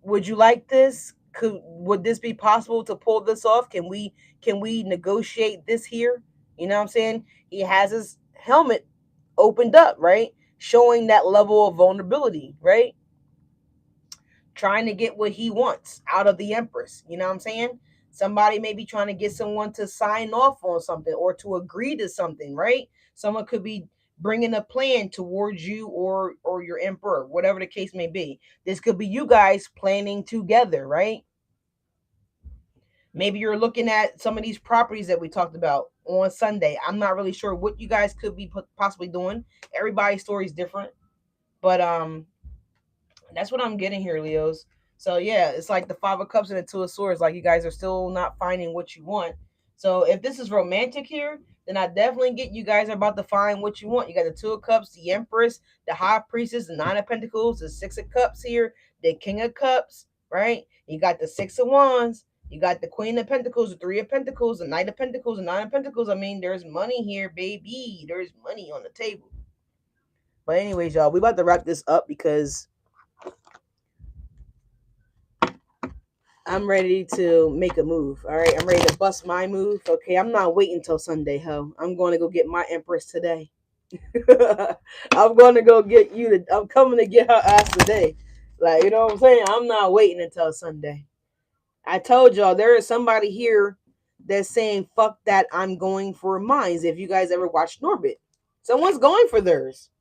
Would you like this? Would this be possible to pull this off? Can we negotiate this here? You know what I'm saying? He has his helmet opened up, right? Showing that level of vulnerability, right? Trying to get what he wants out of the Empress. You know what I'm saying? Somebody may be trying to get someone to sign off on something or to agree to something, right? Someone could be bringing a plan towards you or your emperor, whatever the case may be. This could be you guys planning together, right? Maybe you're looking at some of these properties that we talked about on Sunday. I'm not really sure what you guys could be possibly doing. Everybody's story is different, but that's what I'm getting here, Leos. So yeah, it's like the Five of Cups and the Two of Swords. Like, you guys are still not finding what you want. So if this is romantic here, then I definitely get you guys are about to find what you want. You got the Two of Cups, the Empress, the High Priestess, the Nine of Pentacles, the Six of Cups here, the King of Cups, right? You got the Six of Wands. You got the Queen of Pentacles, the Three of Pentacles, the Knight of Pentacles, the Nine of Pentacles. I mean, there's money here, baby. There's money on the table. But anyways, y'all, we about to wrap this up because I'm ready to make a move. All right, I'm ready to bust my move. Okay, I'm not waiting till Sunday, ho. I'm going to go get my Empress today. I'm going to go get you. I'm coming to get her ass today. Like, you know what I'm saying? I'm not waiting until Sunday. I told y'all there is somebody here that's saying, fuck that, I'm going for mine. If you guys ever watched Norbit, someone's going for theirs.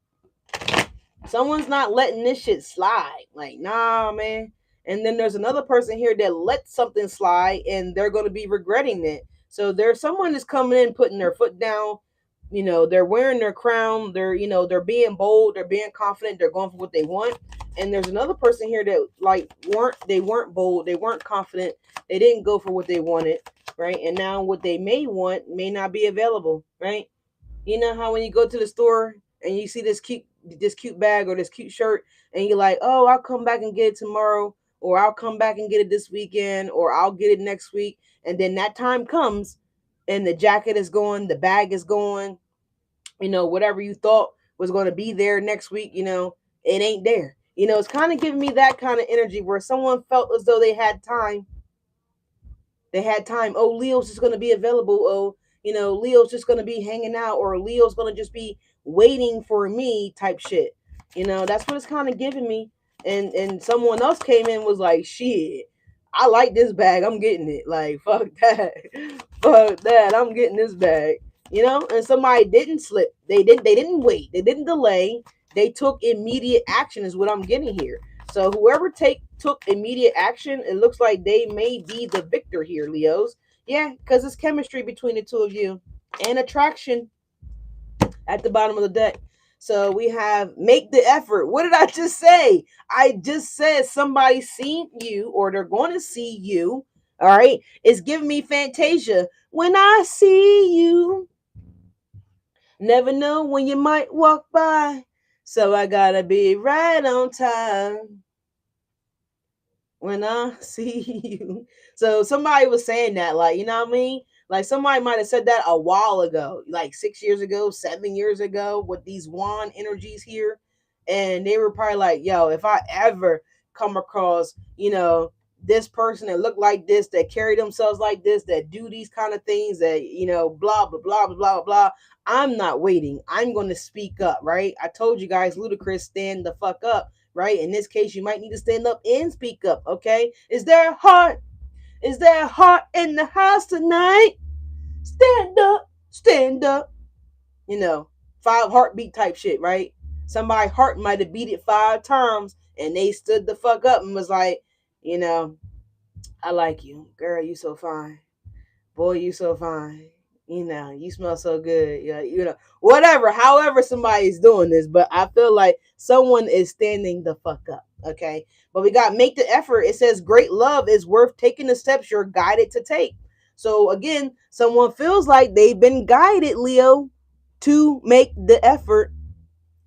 Someone's not letting this shit slide. Like, nah, man. And then there's another person here that lets something slide and they're going to be regretting it. So there's someone that's coming in, putting their foot down. You know, they're wearing their crown. They're, they're being bold. They're being confident. They're going for what they want. And there's another person here that weren't bold. They weren't confident. They didn't go for what they wanted. Right. And now what they may want may not be available. Right. You know how when you go to the store and you see this cute bag or this cute shirt and you're like, oh, I'll come back and get it tomorrow, or I'll come back and get it this weekend, or I'll get it next week. And then that time comes and the jacket is gone, the bag is gone, whatever you thought was going to be there next week, it ain't there. It's kind of giving me that kind of energy where someone felt as though they had time. Oh, Leo's just going to be available. Oh, Leo's just going to be hanging out, or Leo's going to just be waiting for me type shit. That's what it's kind of giving me. And someone else came in was like, shit, I like this bag. I'm getting it. Like, fuck that. Fuck that. I'm getting this bag. You know? And somebody didn't slip. They didn't wait. They didn't delay. They took immediate action is what I'm getting here. So whoever took immediate action, it looks like they may be the victor here, Leos. Yeah, because it's chemistry between the two of you. And attraction at the bottom of the deck. So we have make the effort. What did I just say? I just said somebody seen you or they're going to see you. All right. It's giving me Fantasia. When I see you, never know when you might walk by. So I gotta be right on time when I see you. So somebody was saying that, like, you know what I mean? Like somebody might have said that a while ago, like 6 years ago, 7 years ago, with these wand energies here. And they were probably like, yo, if I ever come across, this person that look like this, that carry themselves like this, that do these kind of things, that, blah, blah, blah, blah, blah, blah. I'm not waiting. I'm going to speak up, right? I told you guys, Ludacris, stand the fuck up, right? In this case, you might need to stand up and speak up, okay? Is there a heart? Is there a heart in the house tonight? Stand up, stand up. 5 heartbeat type shit, right? Somebody's heart might have beat it 5 times and they stood the fuck up and was like, you know, I like you. Girl, you so fine. Boy, you so fine. You smell so good. Yeah, whatever, however somebody's doing this, but I feel like someone is standing the fuck up. Okay. But we got make the effort. It says great love is worth taking the steps you're guided to take. So again, someone feels like they've been guided, Leo, to make the effort,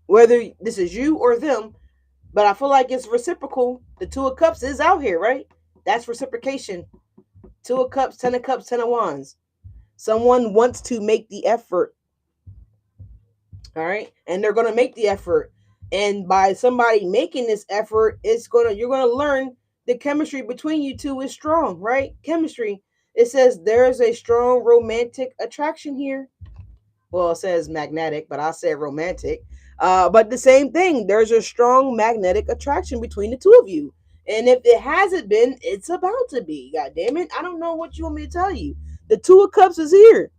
whether this is you or them. But I feel like it's reciprocal. The Two of Cups is out here, right? That's reciprocation. Two of Cups, Ten of Cups, Ten of Wands. Someone wants to make the effort. All right. And they're gonna make the effort. And by somebody making this effort, you're gonna learn the chemistry between you two is strong, right? Chemistry. It says there's a strong romantic attraction here. Well, it says magnetic, but I said romantic. But the same thing. There's a strong magnetic attraction between the two of you. And if it hasn't been, it's about to be. God damn it. I don't know what you want me to tell you. The Two of Cups is here.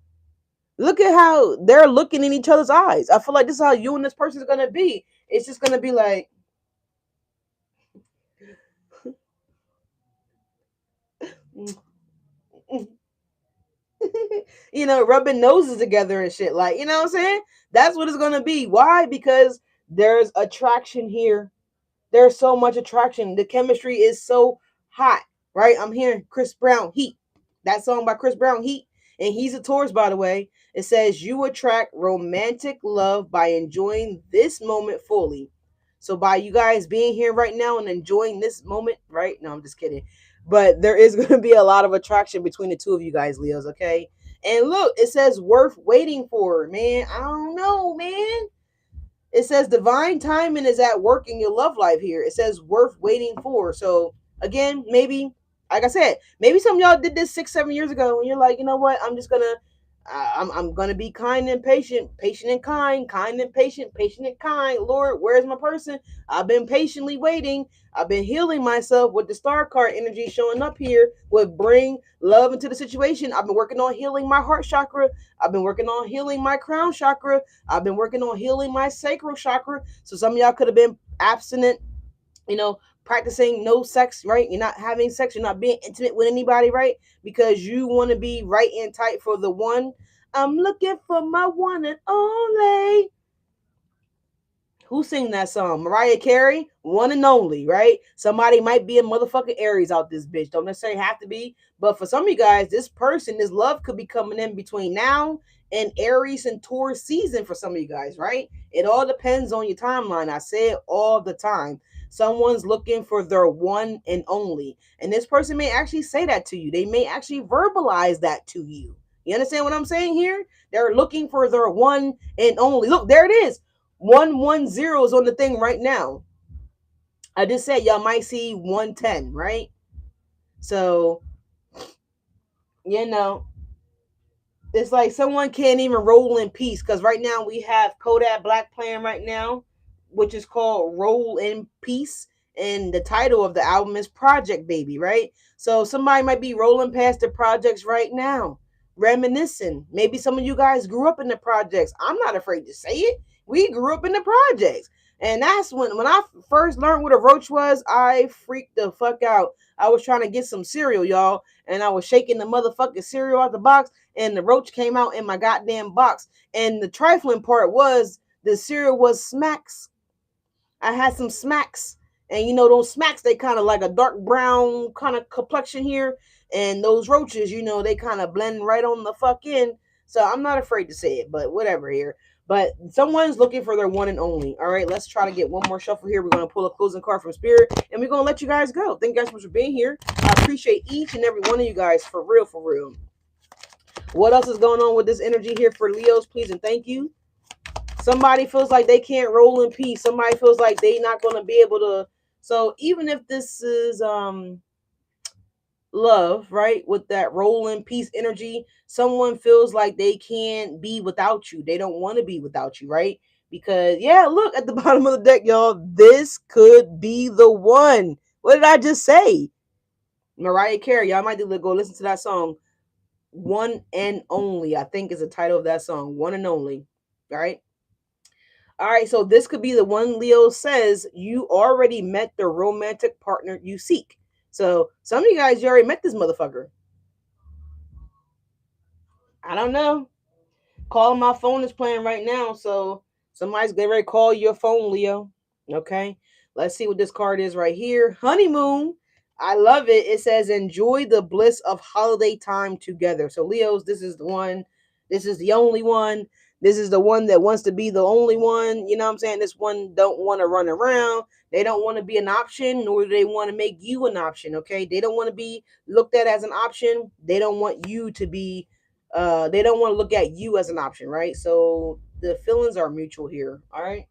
Look at how they're looking in each other's eyes. I feel like this is how you and this person is going to be. It's just going to be like, rubbing noses together and shit. Like, you know what I'm saying? That's what it's going to be. Why? Because there's attraction here. There's so much attraction. The chemistry is so hot, right? I'm hearing Chris Brown, Heat. That song by Chris Brown, Heat. And he's a Taurus, by the way. It says you attract romantic love by enjoying this moment fully. So by you guys being here right now and enjoying this moment, right? No, I'm just kidding. But there is going to be a lot of attraction between the two of you guys, Leos, okay? And look, it says worth waiting for, man. I don't know, man. It says divine timing is at work in your love life here. It says worth waiting for. So again, maybe, like I said, maybe some of y'all did this 6, 7 years ago, and you're like, you know what? I'm just gonna, I'm gonna be kind and patient, patient and kind and patient and kind. Lord, where's my person? I've been patiently waiting. I've been healing myself with the star card energy showing up here. Would bring love into the situation. I've been working on healing my heart chakra. I've been working on healing my crown chakra. I've been working on healing my sacral chakra. So some of y'all could have been abstinent, practicing no sex, right? You're not having sex. You're not being intimate with anybody, right? Because you want to be right and tight for the one. I'm looking for my one and only. Who sing that song? Mariah Carey, one and only, right? Somebody might be a motherfucking Aries out this bitch. Don't necessarily have to be. But for some of you guys, this person, this love could be coming in between now and Aries and Taurus season for some of you guys, right? It all depends on your timeline. I say it all the time. Someone's looking for their one and only. And this person may actually say that to you. They may actually verbalize that to you. You understand what I'm saying here? They're looking for their one and only. Look, there it is. 110 is on the thing right now. I just said y'all might see 110, right? So, it's like someone can't even roll in peace because right now we have Kodak Black playing right now, which is called Roll in Peace. And the title of the album is Project Baby, right? So somebody might be rolling past the projects right now, reminiscing. Maybe some of you guys grew up in the projects. I'm not afraid to say it. We grew up in the projects. And that's when I first learned what a roach was, I freaked the fuck out. I was trying to get some cereal, y'all, and I was shaking the motherfucking cereal out the box, and the roach came out in my goddamn box. And the trifling part was the cereal was Smacks. I had some Smacks, and you know those Smacks, they kind of like a dark brown kind of complexion here, and those roaches, you know, they kind of blend right on the fuck in. So I'm not afraid to say it, but whatever here. But someone's looking for their one and only. All right, let's try to get one more shuffle here. We're gonna pull a closing card from Spirit, and we're gonna let you guys go. Thank you guys so much for being here. I appreciate each and every one of you guys, for real, for real. What else is going on with this energy here for Leos? Please and thank you. Somebody feels like they can't roll in peace. Somebody feels like they not going to be able to. So even if this is love, right, with that roll in peace energy, someone feels like they can't be without you. They don't want to be without you, right? Because yeah, look at the bottom of the deck, y'all. This could be the one. What did I just say? Mariah Carey. Y'all might go listen to that song. One and Only, I think, is the title of that song. One and Only. All right. All right, so this could be the one. Leo says you already met the romantic partner you seek. So some of you guys, you already met this motherfucker. I don't know. Calling my phone is playing right now, so somebody's getting ready to call your phone, Leo. Okay, let's see what this card is right here. Honeymoon. I love it. It says enjoy the bliss of holiday time together. So Leos, this is the one. This is the only one. This is the one that wants to be the only one. You know what I'm saying? This one don't want to run around. They don't want to be an option, nor do they want to make you an option. Okay, they don't want to be looked at as an option. They don't want you to be they don't want to look at you as an option, right? So the feelings are mutual here. All right.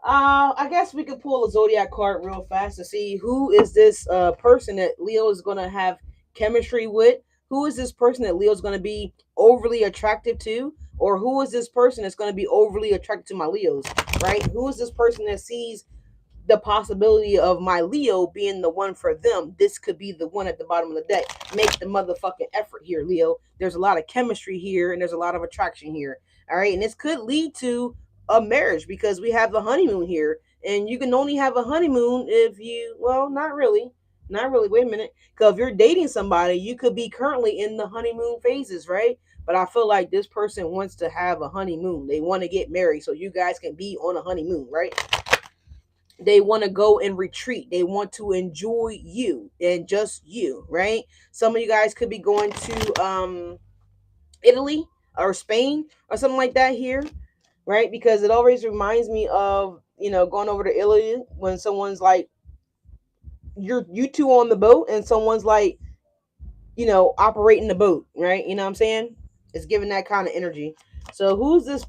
I guess we could pull a zodiac card real fast to see who is this person that Leo is gonna have chemistry with. Who is this person that Leo's gonna be overly attractive to, or who is this person that's gonna be overly attracted to my Leos, right? Who is this person that sees the possibility of my Leo being the one for them? This could be the one at the bottom of the deck. Make the motherfucking effort here, Leo. There's a lot of chemistry here and there's a lot of attraction here. All right. And this could lead to a marriage because we have the honeymoon here. And you can only have a honeymoon if you, well, not really. Not really. Wait a minute. Because if you're dating somebody, you could be currently in the honeymoon phases, right? But I feel like this person wants to have a honeymoon. They want to get married so you guys can be on a honeymoon, right? They want to go and retreat. They want to enjoy you and just you, right? Some of you guys could be going to Italy or Spain or something like that here, right? Because it always reminds me of, you know, going over to Italy when someone's like, you two on the boat and someone's like, you know, operating the boat, right? You know what I'm saying? It's giving that kind of energy. So who's this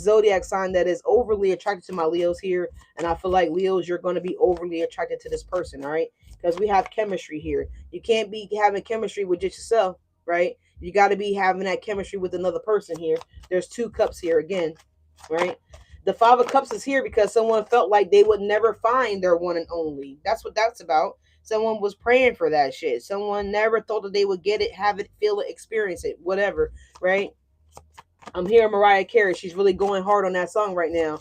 zodiac sign that is overly attracted to my Leos here? And I feel like Leos, you're going to be overly attracted to this person, all right? Because we have chemistry here. You can't be having chemistry with just yourself, right? You got to be having that chemistry with another person here. There's two cups here again, right? The Five of Cups is here because someone felt like they would never find their one and only. That's what that's about. Someone was praying for that shit. Someone never thought that they would get it, have it, feel it, experience it, whatever, right? I'm hearing Mariah Carey. She's really going hard on that song right now.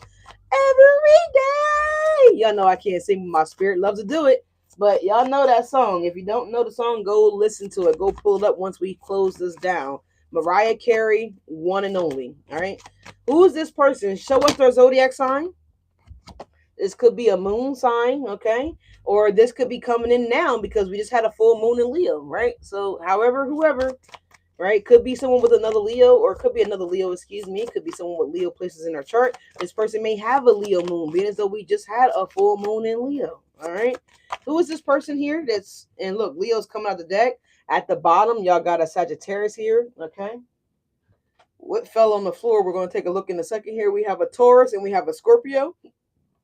Every day. Y'all know I can't sing, but my spirit loves to do it. But y'all know that song. If you don't know the song, go listen to it. Go pull it up once we close this down. Mariah Carey, one and only. All right. Who is this person? Show us their zodiac sign. This could be a moon sign, okay? Or this could be coming in now because we just had a full moon in Leo, right? So, however, whoever, right? Could be someone with another Leo, or could be another Leo, excuse me. Could be someone with Leo places in their chart. This person may have a Leo moon, being as though we just had a full moon in Leo, all right? Who is this person here that's, and look, Leo's coming out the deck. At the bottom, y'all got a Sagittarius here, okay? What fell on the floor? We're going to take a look in a second here. We have a Taurus and we have a Scorpio.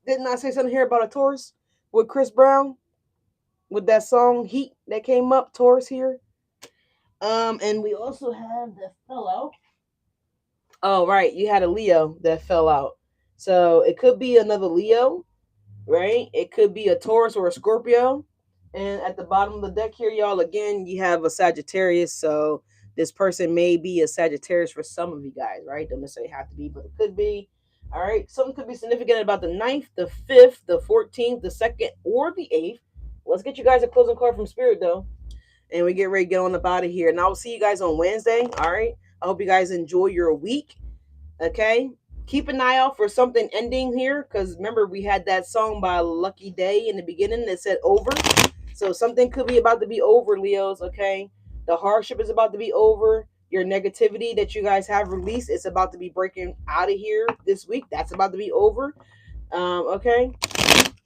Didn't I say something here about a Taurus with Chris Brown with that song Heat that came up? Taurus here. And we also have that fell out. Oh, right, you had a Leo that fell out. So it could be another Leo, right? It could be a Taurus or a Scorpio. And at the bottom of the deck here, y'all, again, you have a Sagittarius. So this person may be a Sagittarius for some of you guys, right? Don't necessarily have to be, but it could be. All right. Something could be significant about the 9th, the 5th, the 14th, the 2nd, or the 8th. Let's get you guys a closing card from Spirit, though. And we get ready to get on up out of here. And I will see you guys on Wednesday. All right. I hope you guys enjoy your week. Okay. Keep an eye out for something ending here, because remember we had that song by Lucky Day in the beginning that said over. So something could be about to be over, Leos. Okay. The hardship is about to be over. Your negativity that you guys have released is about to be breaking out of here this week. That's about to be over. Okay.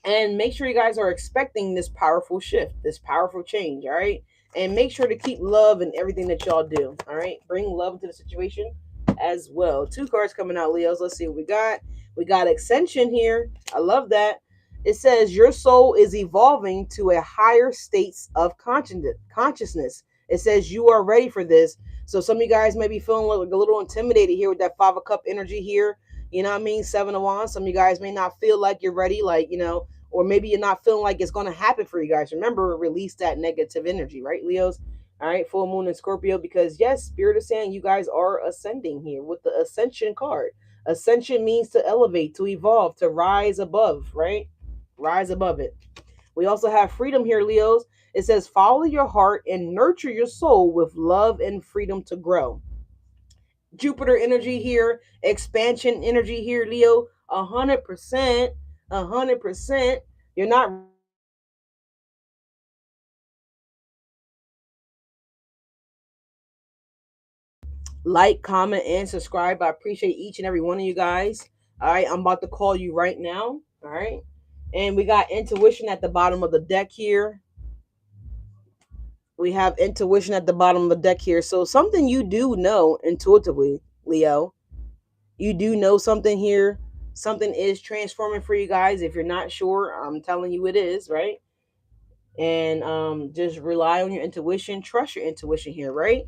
And make sure you guys are expecting this powerful shift, this powerful change. All right. And make sure to keep love in everything that y'all do. All right. Bring love into the situation as well. 2 cards coming out, Leos. Let's see what we got. We got Ascension here. I love that. It says your soul is evolving to a higher states of consciousness. It says you are ready for this. So some of you guys may be feeling like a little intimidated here with that 5 of Cup energy here. You know what I mean? 7 of Wands. Some of you guys may not feel like you're ready, like, you know, or maybe you're not feeling like it's going to happen for you guys. Remember, release that negative energy, right, Leos? All right, full moon in Scorpio, because yes, Spirit is saying you guys are ascending here with the Ascension card. Ascension means to elevate, to evolve, to rise above, right? Rise above it. We also have freedom here, Leos. It says follow your heart and nurture your soul with love and freedom to grow. Jupiter energy here, expansion energy here, Leo. 100%, 100%. You're not like, comment, and subscribe. I appreciate each and every one of you guys. All right, I'm about to call you right now. All right, and we got intuition at the bottom of the deck here. We have intuition at the bottom of the deck here. So something you do know intuitively, Leo. You do know something here. Something is transforming for you guys. If you're not sure, I'm telling you it is, right? And just rely on your intuition. Trust your intuition here, right?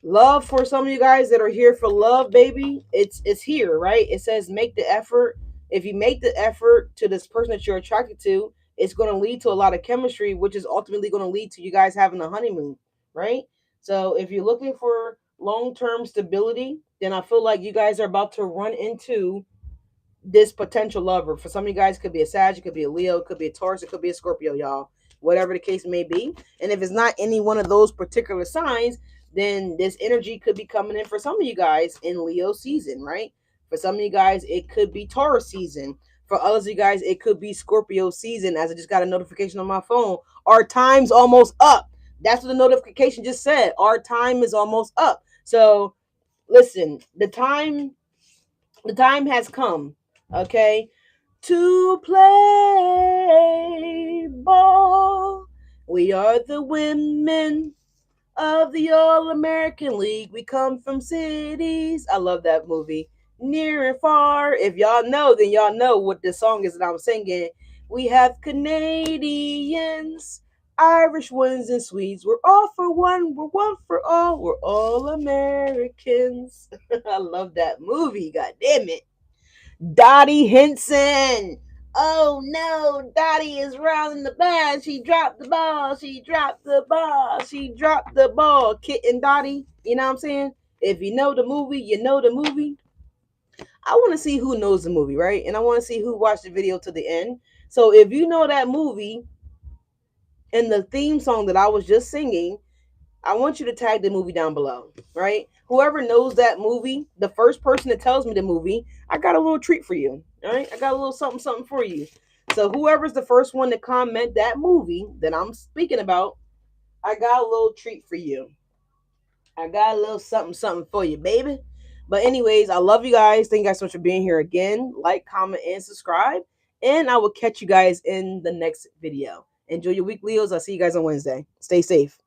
Love for some of you guys that are here for love, baby. It's here, right? It says make the effort. If you make the effort to this person that you're attracted to, it's going to lead to a lot of chemistry, which is ultimately going to lead to you guys having a honeymoon, right? So if you're looking for long-term stability, then I feel like you guys are about to run into this potential lover. For some of you guys, it could be a Sag, it could be a Leo, it could be a Taurus, it could be a Scorpio, y'all. Whatever the case may be. And if it's not any one of those particular signs, then this energy could be coming in for some of you guys in Leo season, right? For some of you guys, it could be Taurus season. For others of you guys, it could be Scorpio season, as I just got a notification on my phone. Our time's almost up. That's what the notification just said. Our time is almost up. So listen, the time has come, okay, to play ball. We are the women of the All-American League. We come from cities. I love that movie. Near and far. If y'all know, then y'all know what the song is that I'm singing. We have Canadians, Irish ones, and Swedes. We're all for one. We're one for all. We're all Americans. I love that movie. God damn it. Dottie Henson. Oh no, Dottie is rounding the ball. She dropped the ball. She dropped the ball. She dropped the ball. Kit and Dottie. You know what I'm saying? If you know the movie, you know the movie. I want to see who knows the movie, right? And I want to see who watched the video to the end. So if you know that movie and the theme song that I was just singing, I want you to tag the movie down below, right? Whoever knows that movie, the first person that tells me the movie, I got a little treat for you. All right, I got a little something for you. So whoever's the first one to comment that movie that I'm speaking about, I got a little treat for you. I got a little something for you, baby. But anyways, I love you guys. Thank you guys so much for being here again. Like, comment, and subscribe. And I will catch you guys in the next video. Enjoy your week, Leos. I'll see you guys on Wednesday. Stay safe.